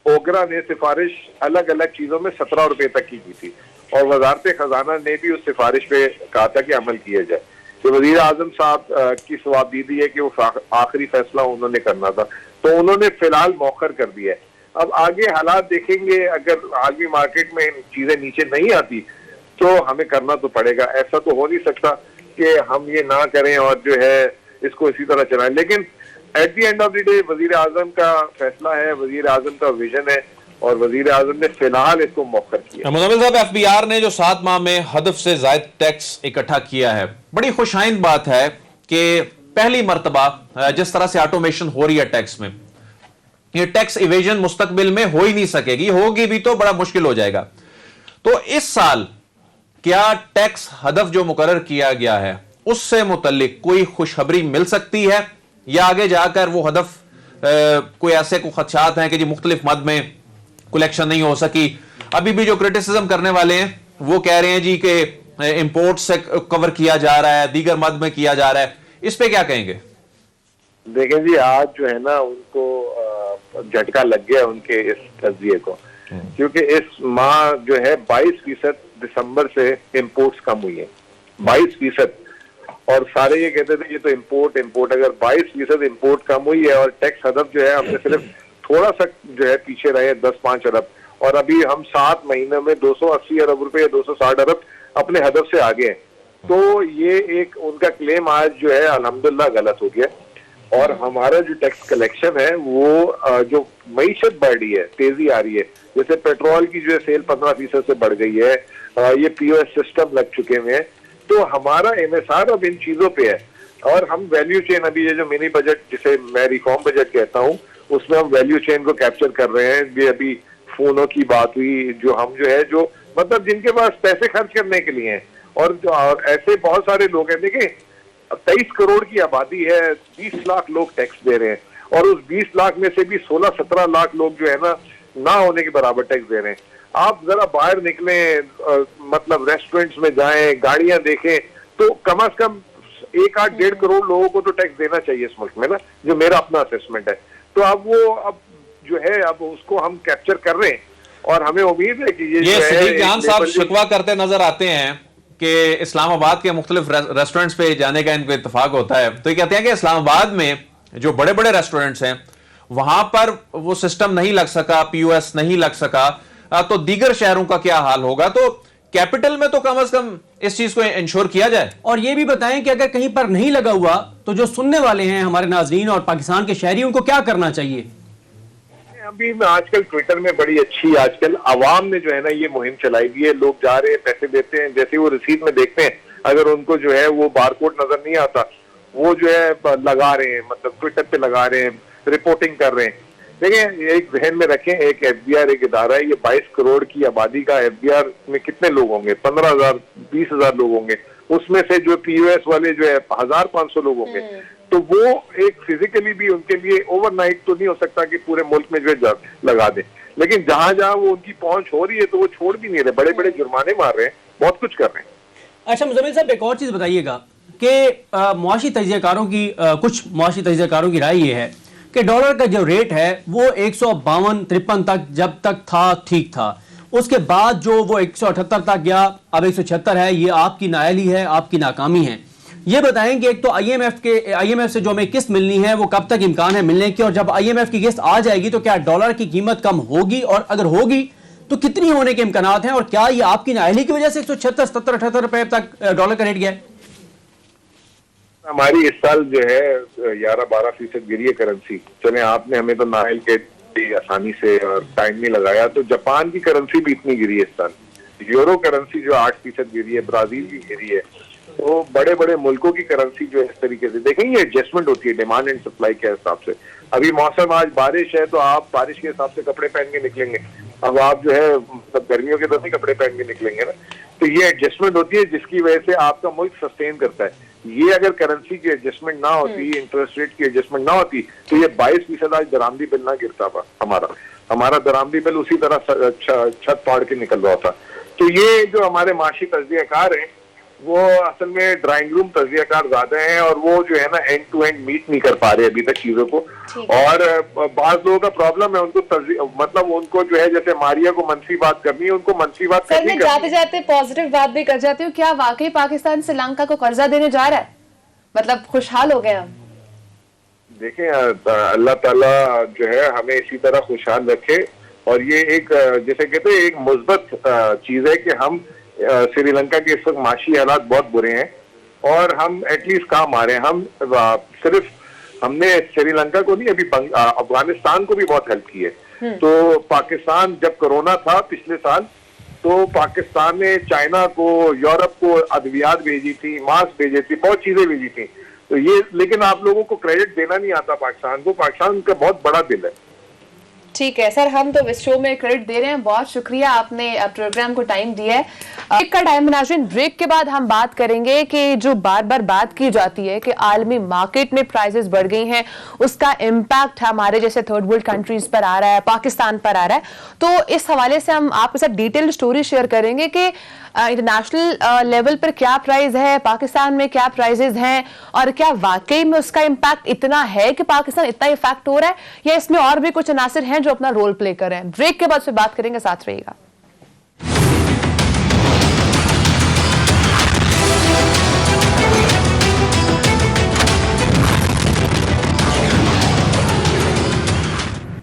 اوگرا نے سفارش الگ الگ چیزوں میں 17 روپے تک کی تھی، اور وزارت خزانہ نے بھی اس سفارش پہ کہا تھا کہ عمل کیا جائے. تو وزیر اعظم صاحب کی صوابدیدی ہے کہ وہ آخری فیصلہ انہوں نے کرنا تھا، تو انہوں نے فی الحال مؤخر کر دیا ہے. اب آگے حالات دیکھیں گے، اگر عالمی مارکیٹ میں چیزیں نیچے نہیں آتی تو ہمیں کرنا تو پڑے گا. ایسا تو ہو نہیں سکتا کہ ہم یہ نہ کریں اور جو ہے اس کو اسی طرح چلائیں. لیکن at the end of the day وزیر اعظم کا فیصلہ ہے، وزیر اعظم کا ویژن ہے، اور وزیر اعظم نے فی الحال اس کو مؤخر کیا. مزمل صاحب، ایف بی آر نے جو 7 ماہ میں ہدف سے زائد ٹیکس اکٹھا کیا ہے، بڑی خوش آئند بات ہے کہ پہلی مرتبہ جس طرح سے آٹومیشن ہو رہی ہے ٹیکس میں، یہ ٹیکس ایویژن مستقبل میں ہو ہی نہیں سکے گی، ہوگی بھی تو بڑا مشکل ہو جائے گا. تو اس سال کیا ٹیکس ہدف جو مقرر کیا گیا ہے اس سے متعلق کوئی خوشخبری مل سکتی ہے، یا آگے جا کر وہ ہدف کوئی ایسے کو خدشات ہیں کہ جی مختلف مد میں کلیکشن نہیں ہو سکی؟ ابھی بھی جو کرٹیسزم کرنے والے ہیں وہ کہہ رہے ہیں جی کہ امپورٹ سے کور کیا جا رہا ہے، دیگر مد میں کیا جا رہا ہے، اس پہ کیا کہیں گے؟ دیکھیں جی آج جو ہے نا ان کو جھٹکا لگ گیا ان کے اس تجزیے کو، کیونکہ اس ماہ جو ہے 22% دسمبر سے امپورٹس کم ہوئی ہیں، 22%. اور سارے یہ کہتے تھے یہ تو امپورٹ، اگر 22% امپورٹ کم ہوئی ہے اور ٹیکس ہدف جو ہے ہم نے صرف تھوڑا سا جو ہے پیچھے رہے 10-5 ارب، اور ابھی ہم 7 مہینے میں 280 ارب روپے یا 260 ارب اپنے ہدف سے آگے ہیں. تو یہ ایک ان کا کلیم آج جو ہے الحمدللہ غلط ہو گیا. اور ہمارا جو ٹیکس کلیکشن ہے وہ جو معیشت بڑھ رہی ہے، تیزی آ رہی ہے، جیسے پیٹرول کی جو ہے سیل 15% سے بڑھ گئی ہے، یہ پی او ایس سسٹم لگ چکے ہوئے ہیں. تو ہمارا انحصار اب ان چیزوں پہ ہے، اور ہم ویلیو چین ابھی یہ جو منی بجٹ جسے میں ریفارم بجٹ کہتا ہوں اس میں ہم ویلیو چین کو کیپچر کر رہے ہیں. یہ ابھی فونوں کی بات ہوئی، جو ہم جو ہے جو مطلب جن کے پاس پیسے خرچ کرنے کے لیے ہیں और ऐसे बहुत सारे लोग हैं. देखिए 23 करोड़ की आबादी है, 20 लाख लोग टैक्स दे रहे हैं, और उस 20 लाख में से भी 16-17 लाख लोग जो है ना होने के बराबर टैक्स दे रहे हैं. आप जरा बाहर निकले, मतलब रेस्टोरेंट्स में जाएं, गाड़ियां देखें, तो कम से कम 1-8-1.5 करोड़ लोगों को तो टैक्स देना चाहिए इस मुल्क में ना, जो मेरा अपना असेसमेंट है. तो अब जो है अब उसको हम कैप्चर कर रहे हैं, और हमें उम्मीद है कि ये सिद्दीक जहान साहब शिकवा करते नजर आते हैं कि इस्लामाबाद के मुख्तलिफ रेस्टोरेंट्स पे जाने का इनको इत्तेफाक होता है. तो ये कहते हैं कि इस्लामाबाद में जो बड़े बड़े रेस्टोरेंट्स हैं वहां पर वो सिस्टम नहीं लग सका, पीओएस नहीं लग सका, तो दीगर शहरों का क्या हाल होगा. तो कैपिटल में तो कम से कम इस चीज को इंश्योर किया जाए. और ये भी बताएं कि अगर कहीं पर नहीं लगा हुआ तो जो सुनने वाले हैं हमारे नाज़रीन और पाकिस्तान के शहरी, उनको क्या करना चाहिए. अभी आजकल ट्विटर में बड़ी अच्छी आजकल आवाम ने जो है ना ये मुहिम चलाई हुई है. लोग जा रहे हैं, पैसे देते हैं, जैसे वो रसीद में देखते हैं, अगर उनको जो है वो बारकोड नजर नहीं आता, वो जो है लगा रहे हैं, मतलब ट्विटर पे लगा रहे हैं, रिपोर्टिंग कर रहे हैं. देखिए एक जहन में रखें, एक एफबीआर एक इदारा है, ये 22 करोड़ की आबादी का एफबीआर में कितने लोग होंगे? 15,000 20,000 लोग होंगे. उसमें से जो पीओएस वाले जो है 1,500 लोग होंगे. तो वो एक फिजिकली भी उनके लिए ओवरनाइट तो नहीं हो सकता कि पूरे मुल्क में जो है लगा दे, लेकिन जहां जहां वो उनकी पहुंच हो रही है तो वो छोड़ भी नहीं रहे, बड़े बड़े जुर्माने मार रहे हैं, बहुत कुछ कर रहे हैं. अच्छा मुज़म्मिल साहब, एक और चीज बताइएगा कि मुआशी तजियाकारों की कुछ मुआशी तजियाकारों की राय ये है कि डॉलर का जो रेट है वो 152-53 तक जब तक था ठीक था, उसके बाद जो वो 178 तक गया, अब 176 है. ये आपकी नाअहली है, आपकी नाकामी है. ये बताएं कि एक तो आईएमएफ से जो हमें किस्त मिलनी है वो कब तक इम्कान है मिलने की, और जब आईएमएफ की किस्त आ जाएगी तो क्या डॉलर की कीमत कम होगी, और अगर होगी तो कितनी होने के इम्कानात हैं, और क्या ये आपकी नाअहली की वजह से 176, 77, 78 रुपए तक डॉलर का रेट गया है. हमारी इस साल जो है 11-12% गिरी है करेंसी. चले आपने हमें तो नाइल के आसानी से और टाइम नहीं लगाया, तो जापान की करेंसी भी इतनी गिरी है इस साल. यूरो करेंसी जो 8% गिरी है, ब्राजील की गिरी है. तो बड़े बड़े मुल्कों की करेंसी जो है इस तरीके से देखेंगे, एडजस्टमेंट होती है डिमांड एंड सप्लाई के हिसाब से. अभी मौसम आज बारिश है तो आप बारिश के हिसाब से कपड़े पहन के निकलेंगे. अब आप जो है मतलब गर्मियों के तो नहीं कपड़े पहन के निकलेंगे ना. तो ये एडजस्टमेंट होती है जिसकी वजह से आपका मुल्क सस्टेन करता है. ये अगर करेंसी की एडजस्टमेंट ना होती, इंटरेस्ट रेट की एडजस्टमेंट ना होती, तो ये 22% आज दरामदी बिल ना गिरता था. हमारा दरामदी बिल उसी तरह छत फाड़ के निकल रहा था. तो ये जो हमारे माशी तज्जियाकार हैं वो असल में ड्राइंग रूम तज्जियाकार ज्यादा हैं, और वो जो है ना एंड टू एंड मीट नहीं कर पा रहे अभी तक चीजों को. और बाज लोगों का प्रॉब्लम है, उनको मतलब उनको जो है जैसे मारिया को मनफी बात करनी है, उनको मनफी बात सर, करनी मैं जाते जाते पॉजिटिव बात भी कर जाती हूँ. क्या वाकई पाकिस्तान श्रीलंका को कर्जा देने जा रहा है? मतलब खुशहाल हो गए हम? देखें अल्लाह ताला जो है हमें इसी तरह खुशहाल रखे, और ये एक जैसे कहते हैं एक मुस्बत चीज है कि हम श्रीलंका के इस वक्त माशी हालात बहुत बुरे हैं, और हम एटलीस्ट काम आ रहे हैं. हम सिर्फ हमने श्रीलंका को नहीं, अभी अफगानिस्तान को भी बहुत हेल्प की है. तो पाकिस्तान जब कोरोना था पिछले साल, तो पाकिस्तान ने चाइना को, यूरोप को अद्वियात भेजी थी, मास्क भेजे थे, बहुत चीजें भेजी थी. तो ये लेकिन आप लोगों को क्रेडिट देना नहीं आता पाकिस्तान को. पाकिस्तान का बहुत बड़ा दिल है. ठीक है सर, हम तो इस शो में क्रेडिट दे रहे हैं. बहुत शुक्रिया, आपने प्रोग्राम को टाइम दिया है. ब्रेक का टाइम नाज़रीन. ब्रेक के बाद हम बात करेंगे कि जो बार बार बात की जाती है कि आलमी मार्केट में प्राइसेस बढ़ गई हैं, उसका इम्पैक्ट हमारे जैसे थर्ड वर्ल्ड कंट्रीज पर आ रहा है, पाकिस्तान पर आ रहा है. तो इस हवाले से हम आपके साथ डिटेल्ड स्टोरी शेयर करेंगे कि इंटरनेशनल लेवल पर क्या प्राइस है, पाकिस्तान में क्या प्राइसेस हैं, और क्या वाकई में उसका इम्पैक्ट इतना है कि पाकिस्तान इतना इफेक्ट हो रहा है, या इसमें और भी कुछ अनासर हैं जो अपना रोल प्ले कर रहे हैं. ब्रेक के बाद फिर बात करेंगे, साथ रहिएगा.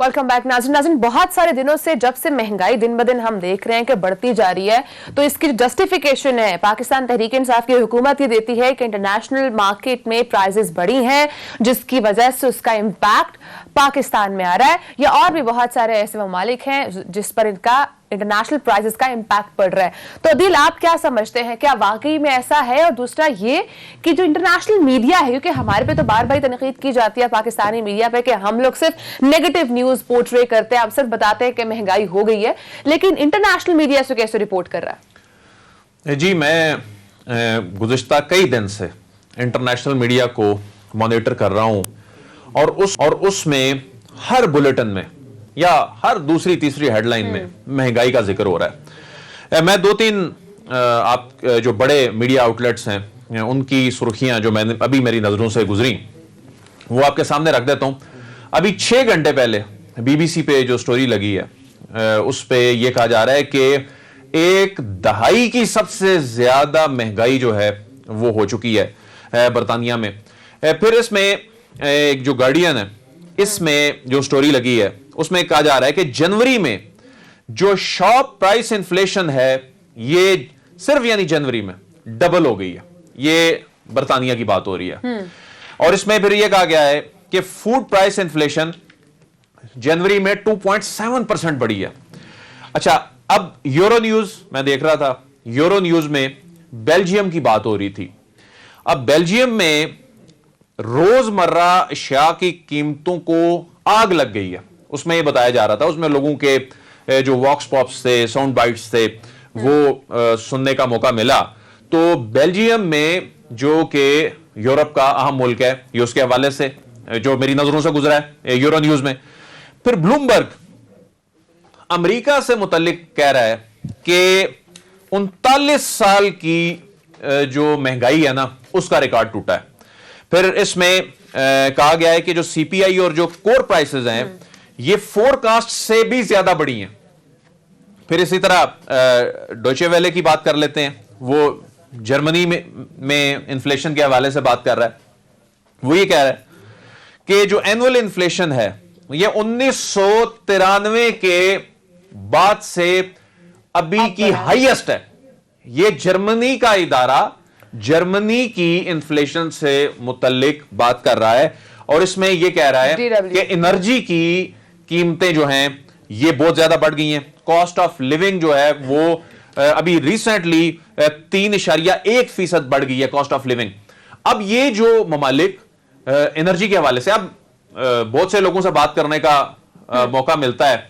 वेलकम बैक नाज़रीन. बहुत सारे दिनों से जब से महंगाई दिन ब दिन हम देख रहे हैं कि बढ़ती जा रही है, तो इसकी जस्टिफिकेशन है पाकिस्तान तहरीक इंसाफ की हुकूमत ये देती है कि इंटरनेशनल मार्केट में प्राइसेस बढ़ी हैं, जिसकी वजह से उसका इम्पैक्ट पाकिस्तान में आ रहा है, या और भी बहुत सारे ऐसे ममालिक हैं जिस पर इनका इंटरनेशनल प्राइसेस का इम्पैक्ट पड़ रहा है. तो अदील, आप क्या समझते हैं, क्या वाकई में ऐसा है? और दूसरा ये कि जो इंटरनेशनल मीडिया है, क्योंकि हमारे पे तो बार बार तनकीद की जाती है पाकिस्तानी मीडिया पे कि हम लोग सिर्फ नेगेटिव न्यूज पोर्ट्रे करते हैं, हम सिर्फ बताते हैं कि महंगाई हो गई है, लेकिन इंटरनेशनल मीडिया से कैसे रिपोर्ट कर रहा है? जी, मैं गुज़िश्ता कई दिन से इंटरनेशनल मीडिया को मॉनिटर कर रहा हूं और उसमें हर बुलेटिन में या हर दूसरी तीसरी हेडलाइन में महंगाई का जिक्र हो रहा है। मैं दो तीन आप जो बड़े मीडिया आउटलेट्स हैं उनकी सुर्खियां जो मैंने अभी मेरी नजरों से गुजरी वो आपके सामने रख देता हूं। अभी 6 घंटे पहले बीबीसी पे जो स्टोरी लगी है उस पे ये कहा जा रहा है कि एक दहाई की सबसे ज्यादा महंगाई जो है वो हो चुकी है बरतानिया में। फिर इसमें एक जो गार्डियन है इसमें जो स्टोरी लगी है उसमें कहा जा रहा है कि जनवरी में जो शॉप प्राइस इन्फ्लेशन है ये सिर्फ यानी जनवरी में डबल हो गई है। ये बरतानिया की बात हो रही है। और इसमें फिर यह कहा गया है कि फूड प्राइस इन्फ्लेशन जनवरी में 2.7% बढ़ी है। अच्छा, अब यूरो न्यूज मैं देख रहा था, यूरो न्यूज में बेल्जियम की बात हो रही थी। अब बेल्जियम में रोजमर्रा अशिया की कीमतों को आग लग गई है। उसमें यह बताया जा रहा था, उसमें लोगों के जो वॉक्स पॉप्स थे, साउंड बाइट्स थे, वो सुनने का मौका मिला। तो बेल्जियम में जो कि यूरोप का अहम मुल्क है, ये उसके हवाले से जो मेरी नजरों से गुजरा है यूरो न्यूज में। फिर ब्लूमबर्ग अमेरिका से मुतल्लिक कह रहा है कि 39 साल की जो महंगाई है ना उसका रिकॉर्ड टूटा है। फिर इसमें कहा गया है कि जो सीपीआई और जो कोर प्राइसेस हैं ये फोरकास्ट से भी ज्यादा बढ़ी हैं। फिर इसी तरह डॉचे वेले की बात कर लेते हैं, वो जर्मनी में इन्फ्लेशन के हवाले से बात कर रहा है। वो ये कह रहा है कि जो एनुअल इन्फ्लेशन है ये 1993 के बाद से अभी की हाईएस्ट है। ये जर्मनी का इदारा जर्मनी की इन्फ्लेशन से मुतल्लिक बात कर रहा है और इसमें यह कह रहा है कि एनर्जी की कीमतें जो हैं ये बहुत ज्यादा बढ़ गई हैं। कॉस्ट ऑफ लिविंग जो है वो अभी रिसेंटली 3.1% बढ़ गई है कॉस्ट ऑफ लिविंग। अब ये जो ममालिक एनर्जी के हवाले से, अब बहुत से लोगों से बात करने का मौका मिलता है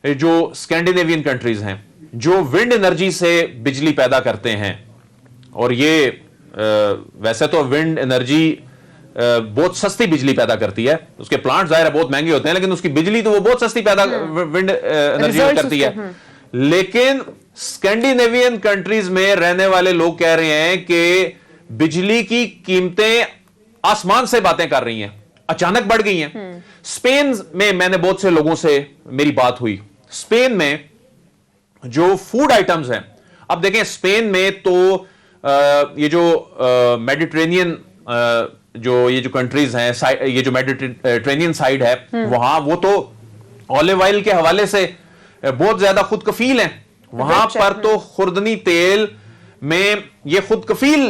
जो स्कैंडिनेवियन कंट्रीज हैं जो विंड एनर्जी से बिजली पैदा करते हैं। और ये वैसे तो विंड एनर्जी बहुत सस्ती बिजली पैदा करती है, उसके प्लांट जाहिर है बहुत महंगे होते हैं लेकिन उसकी बिजली तो वो बहुत सस्ती पैदा विंड एनर्जी करती है। लेकिन स्कैंडिनेवियन कंट्रीज में रहने वाले लोग कह रहे हैं कि बिजली की कीमतें आसमान से बातें कर रही हैं, अचानक बढ़ गई हैं। स्पेन में मैंने बहुत से लोगों से मेरी बात हुई, स्पेन में जो फूड आइटम्स हैं, अब देखें स्पेन में तो ये जो मेडिटेरेनियन ये जो कंट्रीज हैं, ये जो मेडिटेरेनियन साइड है वहां वो तो ऑलिव ऑयल के हवाले से बहुत ज्यादा खुद कफील हैं। वहां पर तो खुर्दनी तेल में ये खुद कफील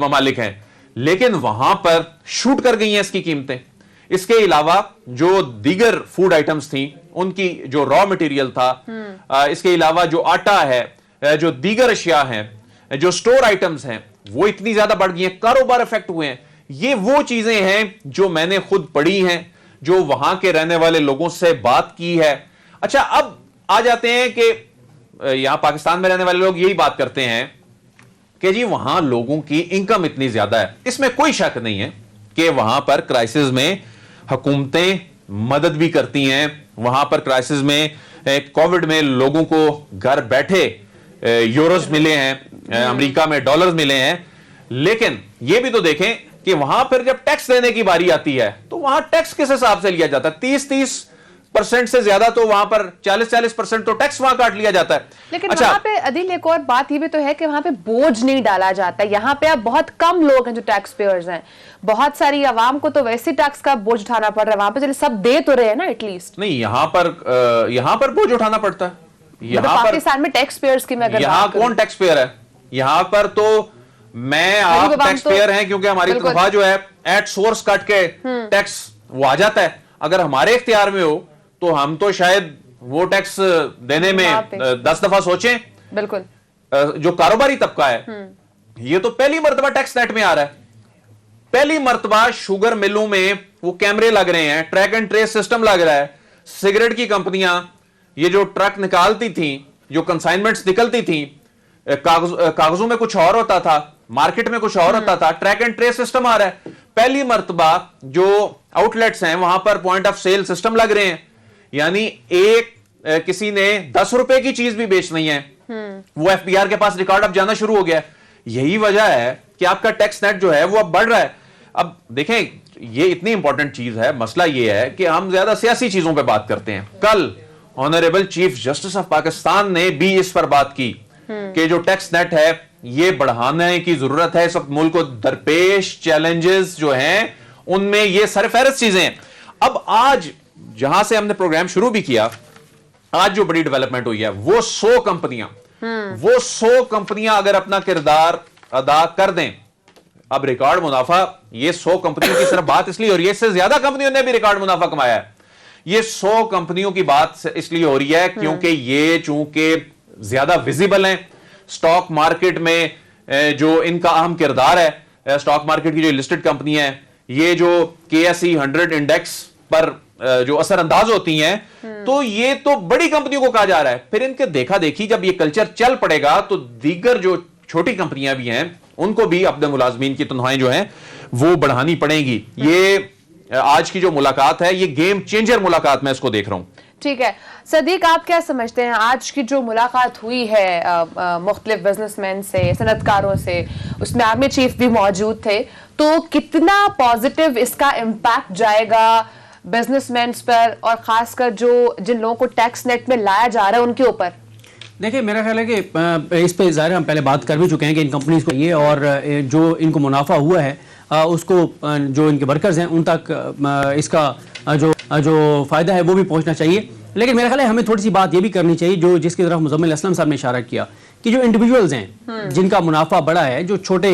ममालिक हैं, लेकिन वहां पर शूट कर गई हैं इसकी कीमतें। इसके अलावा जो दीगर फूड आइटम्स थी उनकी जो रॉ मटेरियल था, इसके अलावा जो आटा है, जो दीगर अशिया हैं, जो स्टोर आइटम्स हैं, वो इतनी ज्यादा बढ़ गई हैं, कारोबार इफेक्ट हुए हैं। ये वो चीजें हैं जो मैंने खुद पढ़ी हैं, जो वहां के रहने वाले लोगों से बात की है। अच्छा, अब आ जाते हैं कि यहां पाकिस्तान में रहने वाले लोग यही बात करते हैं कि जी वहां लोगों की इनकम इतनी ज्यादा है। इसमें कोई शक नहीं है कि वहां पर क्राइसिस में हुकूमतें मदद भी करती हैं। वहां पर क्राइसिस में कोविड में लोगों को घर बैठे यूरोस मिले हैं, अमेरिका में डॉलर्स मिले हैं। लेकिन यह भी तो देखें कि वहां पर जब टैक्स देने की बारी आती है तो वहां टैक्स किस हिसाब से लिया जाता है? 30% से ज्यादा तो वहां पर 40% तो टैक्स वहां काट लिया जाता है। लेकिन वहां पे अदिल एक और बात ये भी तो है कि वहां पे बोझ नहीं डाला जाता। यहाँ पे अब बहुत कम लोग हैं जो टैक्स पेयर्स हैं, बहुत सारी आवाम को तो वैसे टैक्स का बोझ उठाना पड़ रहा है। वहां पे चलिए सब दे तो रहे हैं ना एटलीस्ट। नहीं, यहाँ पर बोझ उठाना पड़ता है। यहाँ पर पाकिस्तान में टैक्स पेयर्स की मैं अगर यहाँ कौन टैक्स पेयर है? यहाँ पर तो मैं आप टैक्स पेयर हैं क्योंकि हमारी तनख्वाह जो है एट सोर्स कट के टैक्स वो आ जाता है। अगर हमारे इख्तियार में हो तो हम तो शायद वो टैक्स देने में 10 दफा सोचें। बिल्कुल। जो कारोबारी तबका है ये तो पहली मर्तबा टैक्स नेट में आ रहा है। पहली मर्तबा शुगर मिलों में वो कैमरे लग रहे हैं, ट्रैक एंड ट्रेस सिस्टम लग रहा है। सिगरेट की कंपनियां ये जो ट्रक निकालती थी, जो कंसाइनमेंट्स निकलती थी, कागजों में कुछ और होता था, मार्केट में कुछ और होता था, ट्रैक एंड ट्रेस सिस्टम आ रहा है, पहली मर्तबा जो आउटलेट्स हैं वहां पर पॉइंट ऑफ सेल सिस्टम लग रहे हैं, यानी एक किसी ने 10 रुपए की चीज भी बेचनी है, वो एफबीआर के पास रिकॉर्ड अब जाना शुरू हो गया। यही वजह है कि आपका टैक्स नेट जो है वो अब बढ़ रहा है। अब देखें, ये इतनी इंपॉर्टेंट चीज है, मसला ये है कि हम ज्यादा सियासी चीजों पे बात करते हैं। कल honourable chief justice of Pakistan ने भी इस पर बात की कि जो टैक्स नेट है ये बढ़ाने की जरूरत है। इस वक्त मुल्क को दरपेश चैलेंजेस जो हैं उनमें ये सरफहरिस्त चीजें हैं। अब आज जहां से हमने प्रोग्राम शुरू भी किया, आज जो बड़ी डेवलपमेंट हुई है वो 100 कंपनियां अगर अपना किरदार अदा कर दें, अब रिकॉर्ड मुनाफा, ये 100 कंपनियों की सिर्फ बात इसलिए हो रही है, इससे ज्यादा कंपनियों ने भी रिकॉर्ड मुनाफा कमाया है। ये 100 कंपनियों की बात इसलिए हो रही है क्योंकि ये चूंकि ज्यादा विजिबल हैं स्टॉक मार्केट में, जो इनका अहम किरदार है, स्टॉक मार्केट की जो लिस्टेड कंपनी है, ये जो KSE 100 इंडेक्स पर जो असर अंदाज होती हैं, तो ये तो बड़ी कंपनियों को कहा जा रहा है। फिर इनके देखा देखी जब ये कल्चर चल पड़ेगा तो दीगर जो छोटी कंपनियां भी हैं उनको भी अपने मुलाजमीन की तनख्वाहें जो हैं वो बढ़ानी पड़ेंगी। ये आज की जो मुलाकात है ये गेम चेंजर मुलाकात मैं इसको देख रहा हूं। ठीक है सदीक, आप क्या समझते हैं आज की जो मुलाकात हुई है मुख्तलिफ बिजनेसमैन से, सनतकारों से, उसमें आर्मी चीफ भी मौजूद थे, तो कितना पॉजिटिव इसका इम्पैक्ट जाएगा बिजनेसमैन पर और खासकर जो जिन लोगों को टैक्स नेट में लाया जा रहा है उनके ऊपर? देखिए मेरा ख्याल है कि इस पे ज़ाहिर हम पहले बात कर भी चुके हैं कि इन कंपनीज को ये और जो इनको मुनाफा हुआ है उसको जो इनके वर्कर्स हैं उन तक इसका जो फ़ायदा है वो भी पहुंचना चाहिए। लेकिन मेरा ख्याल है हमें थोड़ी सी बात ये भी करनी चाहिए जो जिसकी तरफ मुज़म्मिल असलम साहब ने इशारा किया कि जो इंडिविजुअल्स हैं जिनका मुनाफा बड़ा है, जो छोटे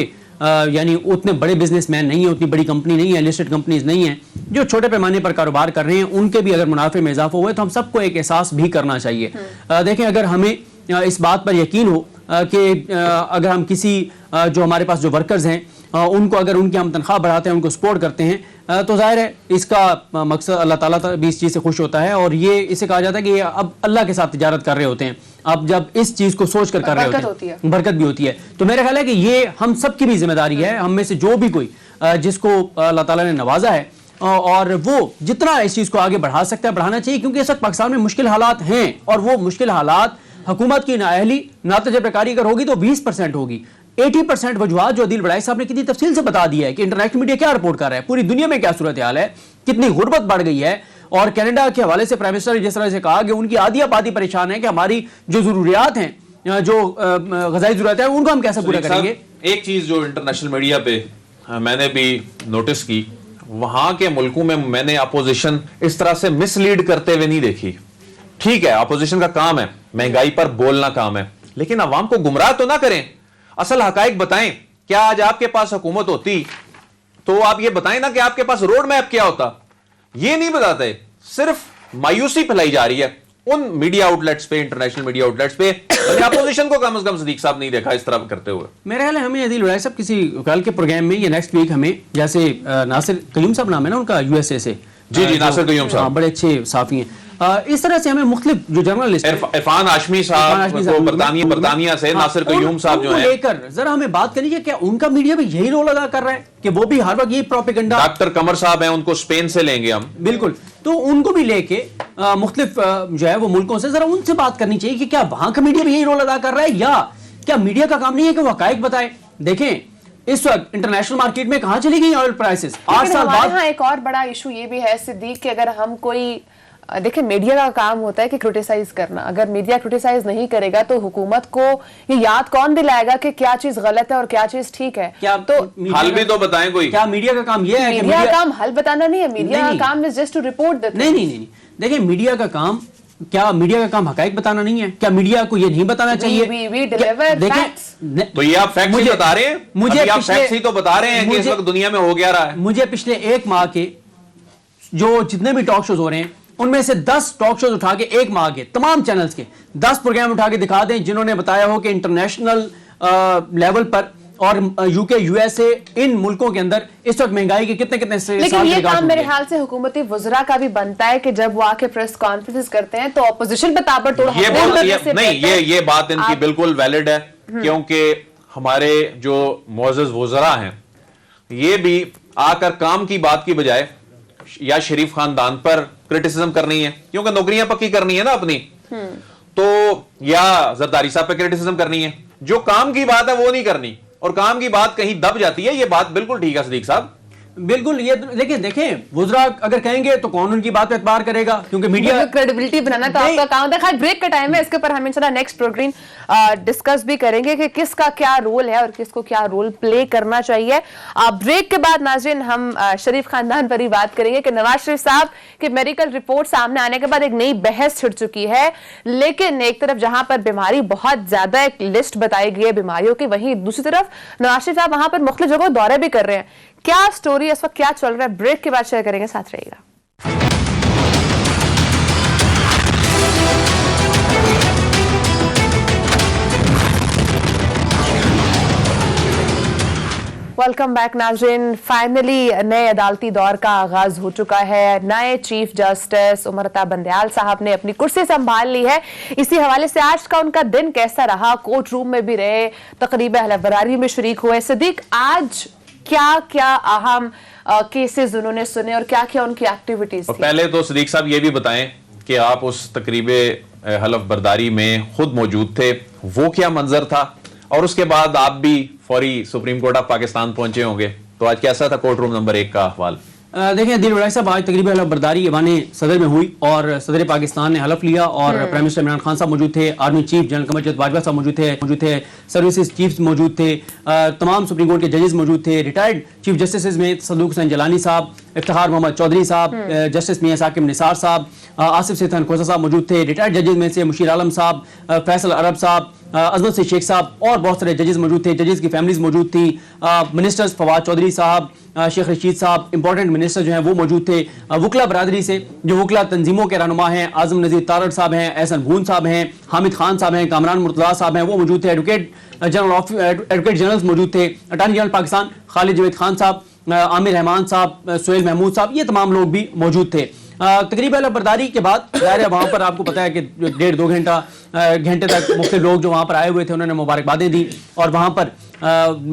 यानी उतने बड़े बिजनेसमैन नहीं है, उतनी बड़ी कंपनी नहीं है, लिस्टेड कंपनीज नहीं है, जो छोटे पैमाने पर कारोबार कर रहे हैं, उनके भी अगर मुनाफे में इजाफा हुआ है तो हम सबको एक एहसास भी करना चाहिए। देखें, अगर हमें इस बात पर यकीन हो कि अगर हम किसी जो हमारे पास जो वर्कर्स हैं उनको अगर उनकी हम तनख्वाह बढ़ाते हैं, उनको सपोर्ट करते हैं, तो जाहिर है इसका मकसद अल्लाह ताला भी इस चीज़ से खुश होता है और ये इसे कहा जाता है कि अब अल्लाह के साथ तिजारत कर रहे होते हैं। अब जब इस चीज़ को सोच कर रहे होते हैं बरकत भी होती है। तो मेरा ख्याल है कि ये हम सब की भी जिम्मेदारी है, हम में से जो भी कोई जिसको अल्लाह ताला ने नवाजा है और वो जितना इस चीज़ को आगे बढ़ा सकता है बढ़ाना चाहिए, क्योंकि इस वक्त पाकिस्तान में मुश्किल हालात हैं और वो मुश्किल हालात हुकूमत की नाअहली नातजबरकारी अगर होगी तो 20% होगी। 80% वजूहात जो अदील बड़ाई साहब ने कितनी तफसील से बता दिया है कि इंटरनेशनल मीडिया क्या रिपोर्ट कर रहा है, पूरी दुनिया में क्या सूरत हाल है, कितनी गुर्बत बढ़ गई है। और कनाडा के हवाले से प्राइम मिनिस्टर ने जिस तरह से कहा कि उनकी आधी आबादी परेशान है कि हमारी जो जरूरियात हैं, जो ग़िज़ाई ज़रूरत है, उनको हम कैसे पूरा करेंगे। एक चीज जो इंटरनेशनल मीडिया पे मैंने भी नोटिस की, वहां के मुल्कों में मैंने अपोजिशन इस तरह से मिसलीड करते हुए नहीं देखी। ठीक है, अपोजिशन का काम है, महंगाई पर बोलना काम है, लेकिन अवाम को गुमराह तो ना करें, असल हकाइक बताएं। क्या आज आपके पास हुकूमत होती तो आप ये बताएं ना कि आपके पास रोड मैप क्या होता, ये नहीं बताते, सिर्फ मायूसी फैलाई जा रही है उन मीडिया आउटलेट्स पे, इंटरनेशनल मीडिया आउटलेट्स पे। अपोजिशन को कम से कम सदीक साहब नहीं देखा इस तरह करते हुए। मेरे ख्याल है हमें अदील बड़ाई साहब किसी कल के प्रोग्राम में या नेक्स्ट वीक हमें, जैसे नासिर कयूम साहब नाम है ना उनका, USA से, जी नासिर कयूम साहब बड़े अच्छे साफी हैं, इस तरह से हमें मुख्तलिफ जो जर्नलिस्ट इरफान हाशमी साहब बरतानिया से, नासिर कयूम साहब जो है, लेकर जरा हमें बात करनी चाहिए क्या उनका मीडिया भी यही रोल अदा कर रहा है कि वो भी हर वक्त यही प्रोपेगेंडा। डॉक्टर कमर साहब हैं, उनको स्पेन से लेंगे हम, बिल्कुल, तो उनको भी लेके मुख्तलिफ जो है वो मुल्कों से जरा उनसे बात करनी चाहिए कि क्या वहां का मीडिया भी यही रोल अदा कर रहा है, या क्या मीडिया का काम नहीं है कि वो हकाइक बताए। देखें इस वक्त इंटरनेशनल मार्केट में कहां चली गई ऑयल प्राइसेस, 8 साल बाद। एक और बड़ा इशू ये भी है सिद्दीक कि अगर हम कोई देखिए, मीडिया का काम होता है कि क्रिटिसाइज करना, अगर मीडिया क्रिटिसाइज नहीं करेगा तो हुकूमत को ये याद कौन दिलाएगा कि क्या चीज गलत है और क्या चीज ठीक है। क्या तो हल भी तो बताएं कोई। क्या मीडिया का काम ये है कि मीडिया का काम हल बताना नहीं है, मीडिया का काम is just to report the things. नहीं, देखिए मीडिया का काम, क्या मीडिया का काम हकाइक बताना नहीं है? क्या मीडिया को ये नहीं बताना चाहिए? देखिए, तो ये आप फैक्ट्स ही बता रहे हैं, मुझे आप फैक्ट्स ही तो बता रहे हैं कि इस वक्त दुनिया में हो गया रहा है। मुझे पिछले एक माह के जो जितने भी टॉक शोज हो रहे हैं उनमें से 10 टॉक शोज उठा के, एक माह के तमाम चैनल्स के 10 प्रोग्राम उठा के दिखा दें जिन्होंने बताया हो कि इंटरनेशनल लेवल पर और UK USA इन मुल्कों के अंदर इस वक्त महंगाई के कितने लेकिन ये काम मेरे ख्याल से हुकूमती वज़रा का भी बनता है कि जब वो आके प्रेस कॉन्फ्रेंस करते हैं तो ऑपोजिशन पे ताबड़तोड़ नहीं, ये बात इनकी बिल्कुल वैलिड है, क्योंकि हमारे जो मुअज़्ज़ज़ वज़रा हैं ये भी आकर काम की बात की बजाय या शरीफ खानदान पर क्रिटिसिज्म करनी है, क्योंकि नौकरियां पक्की करनी है ना अपनी, तो या जरदारी साहब पे क्रिटिसिज्म करनी है। जो काम की बात है वो नहीं करनी, और काम की बात कहीं दब जाती है। ये बात बिल्कुल ठीक है सदीक साहब, बिल्कुल। ये लेकिन देखें, वुज़रा अगर कहेंगे तो कौन उनकी बात पे एतबार करेगा, क्योंकि मीडिया क्रेडिबिलिटी बनाना तो आपका काम था। खैर ब्रेक का टाइम है, इसके ऊपर हम इंशाल्लाह नेक्स्ट प्रोग्राम डिस्कस भी करेंगे कि किसका क्या रोल है और किसको क्या रोल प्ले करना चाहिए। ब्रेक के बाद नाज़रीन हम शरीफ खानदान पर ही बात करेंगे कि नवाज शरीफ साहब की मेडिकल रिपोर्ट सामने आने के बाद एक नई बहस छिड़ चुकी है, लेकिन एक तरफ जहां पर बीमारी बहुत ज्यादा, एक लिस्ट बताई गई है बीमारियों की, वहीं दूसरी तरफ नवाज शरीफ साहब वहां पर मुख्तलिफ जगहों दौरे भी कर रहे हैं। क्या स्टोरी इस वक्त क्या चल रहा है, ब्रेक के बाद शेयर करेंगे, साथ रहिएगा। वेलकम बैक नाज़रीन। फाइनली नए अदालती दौर का आगाज हो चुका है। नए चीफ जस्टिस उमर अता बंदयाल साहब ने अपनी कुर्सी संभाल ली है। इसी हवाले से आज का उनका दिन कैसा रहा, कोर्ट रूम में भी रहे, तकरीब हलफ बरारी में शरीक हुए। सदीक, आज क्या क्या अहम केसेस उन्होंने सुने और क्या क्या उनकी एक्टिविटीज थी? पहले तो सदीक साहब ये भी बताएं कि आप उस तकरीबे हलफ बर्दारी में खुद मौजूद थे, वो क्या मंजर था, और उसके बाद आप भी फौरी सुप्रीम कोर्ट ऑफ पाकिस्तान पहुंचे होंगे, तो आज कैसा था कोर्ट रूम नंबर 1 का अहवाल? देखिए दिल वड़ाई साहब, आज तकरीबन हलफ बर्दारी ईवान सदर में हुई और सदर पाकिस्तान ने हलफ लिया और प्राइम मिनिस्टर इमरान खान साहब मौजूद थे, आर्मी चीफ जनरल कमर बाजवा साहब मौजूद थे, सर्विसेज चीफ्स मौजूद थे, तमाम सुप्रीम कोर्ट के जजेस मौजूद थे, रिटायर्ड चीफ जस्टिस में सदूक हुसैन जलानी साहब, इफ्तिखार मोहम्मद चौधरी साहब, जस्टिस मियां साकिब निसार साहब, आसिफ सैयद खोसा साहब मौजूद थे। रिटायर्ड जजेस में से मुशीर आलम साहब, फैसल अरब साहब, अजमत से शेख साहब और बहुत सारे जजेस मौजूद थे। जजेस की फैमिलीज मौजूद थी। मिनिस्टर्स फवाद चौधरी साहब, शेख रशीद साहब, इंपॉर्टेंट मिनिस्टर जो हैं वो मौजूद थे। वकला बरादरी से जो वकला तंजीमों के रहनुमा हैं, आजम नज़ीर तारड़ साहब हैं, एहसन भून साहब हैं, हामिद खान साहब हैं, कामरान मुर्तज़ा साहब हैं, वो मौजूद थे। एडवोकेट जनरल मौजूद थे, अटॉर्नी जनरल पाकिस्तान खालिद जवेद खान साहब, आमिर रहमान साहब, सुहेल महमूद साहब, ये तमाम लोग भी मौजूद थे। तकरीबन हलफ बर्दारी के बाद ज़ाहिर है वहाँ पर आपको पता है कि 1.5-2 घंटे तक मुख्तलिफ लोग जो वहाँ पर आए हुए थे उन्होंने मुबारकबादें दी और वहाँ पर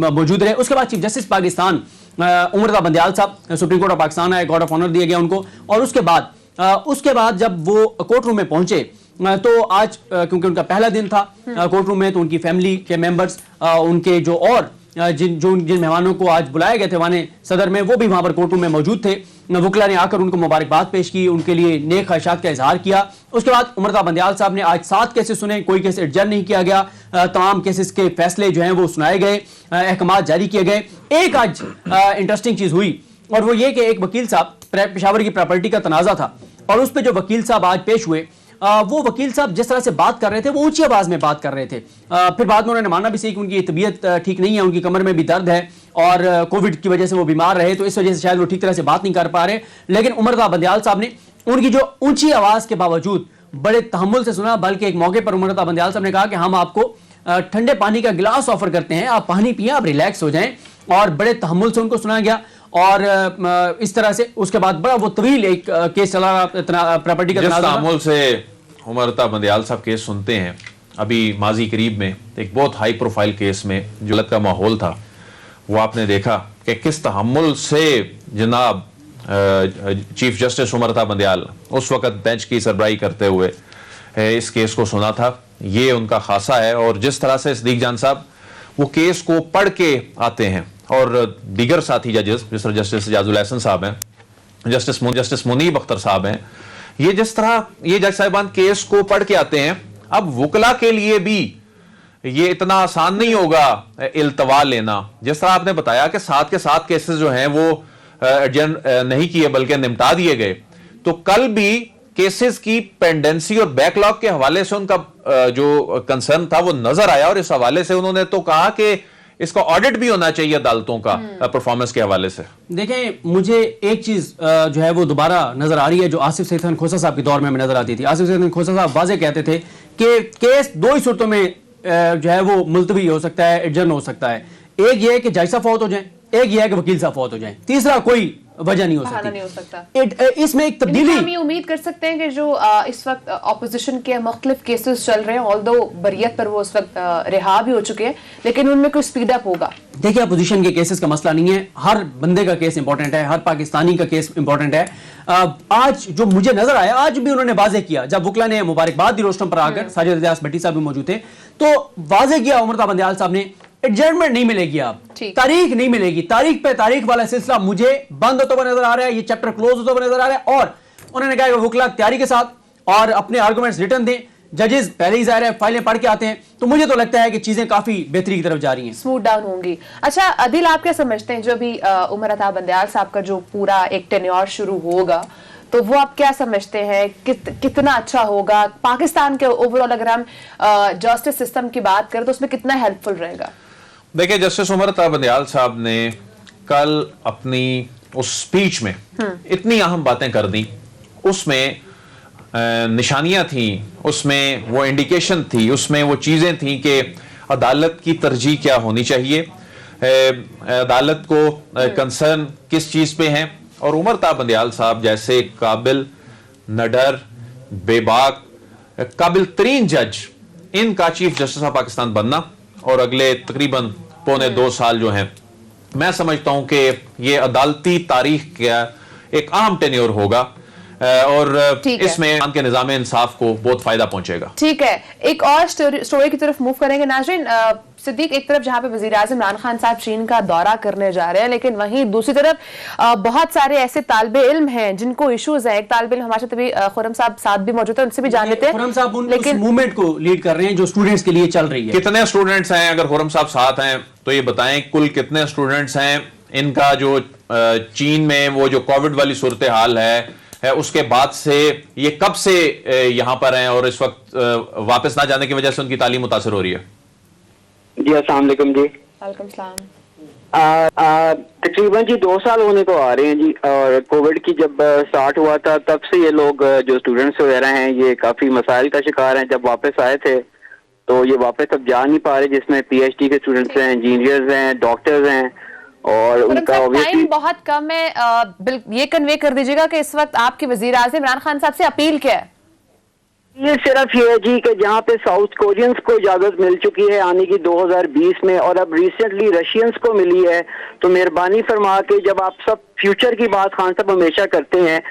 मौजूद रहे। उसके बाद चीफ जस्टिस पाकिस्तान उमर अता बंदयाल साहब सुप्रीम कोर्ट ऑफ पाकिस्तान आए, गार्ड ऑफ ऑनर दिया गया उनको, और उसके बाद जब वो कोर्ट रूम में पहुंचे तो आज क्योंकि उनका पहला दिन था कोर्ट रूम में, तो उनकी फैमिली के मेंबर्स, उनके जो और जिन मेहमानों को आज बुलाए गए थे वाने सदर में, वो भी वहां पर कोर्ट रूम में मौजूद थे। वकला ने आकर उनको मुबारकबाद पेश की, उनके लिए नेक ख्वाहिशात का इजहार किया। उसके बाद उमर अता बंदयाल साहब ने आज 7 केसेस सुने, कोई केस एडजर्न नहीं किया गया, तमाम केसेस के फैसले जो हैं वो सुनाए गए, अहकामात जारी किए गए। एक आज इंटरेस्टिंग चीज हुई और वो ये कि एक वकील साहब, पेशावर की प्रॉपर्टी का तनाजा था और उस पर जो वकील साहब आज पेश हुए, वो वकील साहब जिस तरह से बात कर रहे थे वो ऊंची आवाज में बात कर रहे थे। फिर बाद में उन्होंने माना भी सही कि उनकी तबीयत ठीक नहीं है, उनकी कमर में भी दर्द है और कोविड की वजह से वो बीमार रहे, तो इस वजह से शायद वो ठीक तरह से बात नहीं कर पा रहे। लेकिन उमर अता बंदयाल साहब ने उनकी जो ऊंची आवाज के बावजूद बड़े तहम्मुल से सुना, बल्कि एक मौके पर उमर अता बंदयाल साहब ने कहा कि हम आपको ठंडे पानी का गिलास ऑफर करते हैं, आप पानी पिए, आप रिलैक्स हो जाएं, और बड़े तहम्मुल से उनको सुना गया। और इस तरह से उसके बाद बड़ा वो तवील एक केस चला प्रॉपर्टी का तनाज़ा से उमर अता बंदयाल साहब केस सुनते हैं। अभी माजी करीब में एक बहुत हाई प्रोफाइल केस में जो लत का माहौल था वो आपने देखा कि किस तहम्मुल से जनाब चीफ जस्टिस उमर अता बंदयाल उस वक्त बेंच की सरबराही करते हुए इस केस को सुना था। ये उनका खासा है। और जिस तरह से सदीक जान साहब वो केस को पढ़ के आते हैं और दीगर साथी जजेस जिस तरह जस्टिस एजाजुल एहसन साहब हैं, जस्टिस मुनीब अख्तर साहब हैं, ये जिस तरह ये जज साहिबान केस को पढ़ के आते हैं, अब वकला के लिए भी ये इतना आसान नहीं होगा इल्तवा लेना। जिस तरह आपने बताया कि 7 के 7 केसेस जो हैं वो एडजर्न नहीं किए बल्कि निपटा दिए गए, तो कल भी केसेस की पेंडेंसी और बैकलॉग के हवाले से उनका जो कंसर्न था वो नजर आया, और इस हवाले से उन्होंने तो कहा कि इसका ऑडिट भी होना चाहिए अदालतों का परफॉर्मेंस के हवाले से। देखें, मुझे एक चीज जो है वो दोबारा नजर आ रही है जो आसिफ सैयद खोसा साहब के दौर में नजर आती थी। आसिफ सैयद खोसा साहब वाजे कहते थे कि केस 2 ही सूरतों में जो है वो मुलतवी हो सकता है, एडजर्न हो सकता है। एक ये है कि जज साहब फौत हो जाए, एक ये है कि वकील साहब फौत हो जाए, तीसरा कोई वजह नहीं हो बहाना सकती। नहीं हो सकता। इसमें एक हम तब्दीली ये उम्मीद कर सकते हैं कि जो इस वक्त अपोजिशन के मुख्तलिफ केसेस चल रहे हैं, ऑल्दो बरियत पर वो इस वक्त रिहा भी हो चुके हैं, लेकिन उनमें कोई स्पीड अप होगा। देखिए, अपोजिशन के केसेस का मसला नहीं है, हर बंदे का केस इंपॉर्टेंट है, हर पाकिस्तानी का केस इंपॉर्टेंट है। आज जो मुझे नजर आया, आज भी उन्होंने वाजे किया, जब वकला ने मुबारकबाद दी रोस्टम पर आकर, साजिद रियाज भट्टी साहब भी मौजूद थे, तो वाजे किया उमर बंदियाल साहब ने, एडजमेंट नहीं मिलेगी, आप तारीख नहीं मिलेगी, तारीख पे तारीख वाला सिलसिला मुझे बंद होता हुआ नजर आ रहा है, ये चैप्टर क्लोज होता हुआ नजर आ रहा है। और उन्होंने कहा कि वकला तैयारी के साथ और अपने आर्गुमेंट्स रिटर्न दें, जजेस पहले ही ज़ाहिर है फाइलें पढ़ के आते हैं, तो मुझे तो लगता है कि चीजें काफी बेहतरी की तरफ जा रही हैं, स्मूथ डाउन होंगी। अच्छा अदिल, आप क्या समझते हैं जो अभी उमर अता बंदियाल साहब का जो पूरा एक टेन्योर शुरू होगा, तो वो आप क्या समझते हैं कितना अच्छा होगा पाकिस्तान के ओवरऑल? अगर हम जस्टिस सिस्टम की बात करें तो उसमें कितना हेल्पफुल रहेगा? देखिए, जस्टिस उमर अता बंदियाल साहब ने कल अपनी उस स्पीच में इतनी अहम बातें कर दी, उसमें निशानियां थी, उसमें वो इंडिकेशन थी, उसमें वो चीजें थी कि अदालत की तरजीह क्या होनी चाहिए, अदालत को कंसर्न किस चीज पे है। और उमर अता बंदियाल साहब जैसे काबिल, नडर, बेबाक, काबिल तरीन जज, इनका चीफ जस्टिस ऑफ पाकिस्तान बनना और अगले तकरीबन पौने 2 साल जो हैं, मैं समझता हूं कि ये अदालती तारीख का एक अहम टेन्योर होगा और इसमें के निजाम इंसाफ को बहुत फायदा पहुंचेगा। ठीक है, एक और स्टोरी की तरफ मूव करेंगे नाज़रीन। सिद्दीक, एक तरफ जहां पे वज़ीर-ए-आज़म इमरान खान साहब चीन का दौरा करने जा रहे हैं, लेकिन वहीं दूसरी तरफ बहुत सारे ऐसे तालिबे इल्म हैं जिनको इश्यूज है। एक तालिबे इल्म हमारे साथ भी खुर्रम साहब भी मौजूद है, उनसे भी जान लेते हैं। खुर्रम साहब उस मूवमेंट को लीड कर रहे हैं जो स्टूडेंट्स के लिए चल रही है। कितने स्टूडेंट्स हैं? अगर खुर्रम साहब साथ हैं तो ये बताएं, कुल कितने स्टूडेंट्स हैं? इनका जो चीन में वो जो कोविड वाली सूरत हाल है उसके बाद से ये कब से यहाँ पर हैं और इस वक्त वापस ना जाने की वजह से उनकी तालीम मुतासर हो रही है? जी अस्सलाम वालेकुम जी। वालेकुम सलाम। तकरीबन जी 2 साल होने को आ रहे हैं जी, और कोविड की जब स्टार्ट हुआ था तब से ये लोग जो स्टूडेंट्स वगैरह हैं ये काफी मसाइल का शिकार हैं। जब वापस आए थे तो ये वापस अब जा नहीं पा रहे, जिसमें PhD के स्टूडेंट्स हैं, इंजीनियर्स हैं, डॉक्टर्स हैं, और उनका टाइम बहुत कम है। ये कन्वे कर दीजिएगा कि इस वक्त आपके वज़ीर-ए-आज़म इमरान खान साहब से अपील क्या है? ये सिर्फ ये है जी कि जहाँ पे साउथ कोरियंस को इजाजत मिल चुकी है आने की 2020 में, और अब रिसेंटली रशियंस को मिली है, तो मेहरबानी फरमा के, जब आप सब फ्यूचर की बात खान साहब हमेशा करते हैं,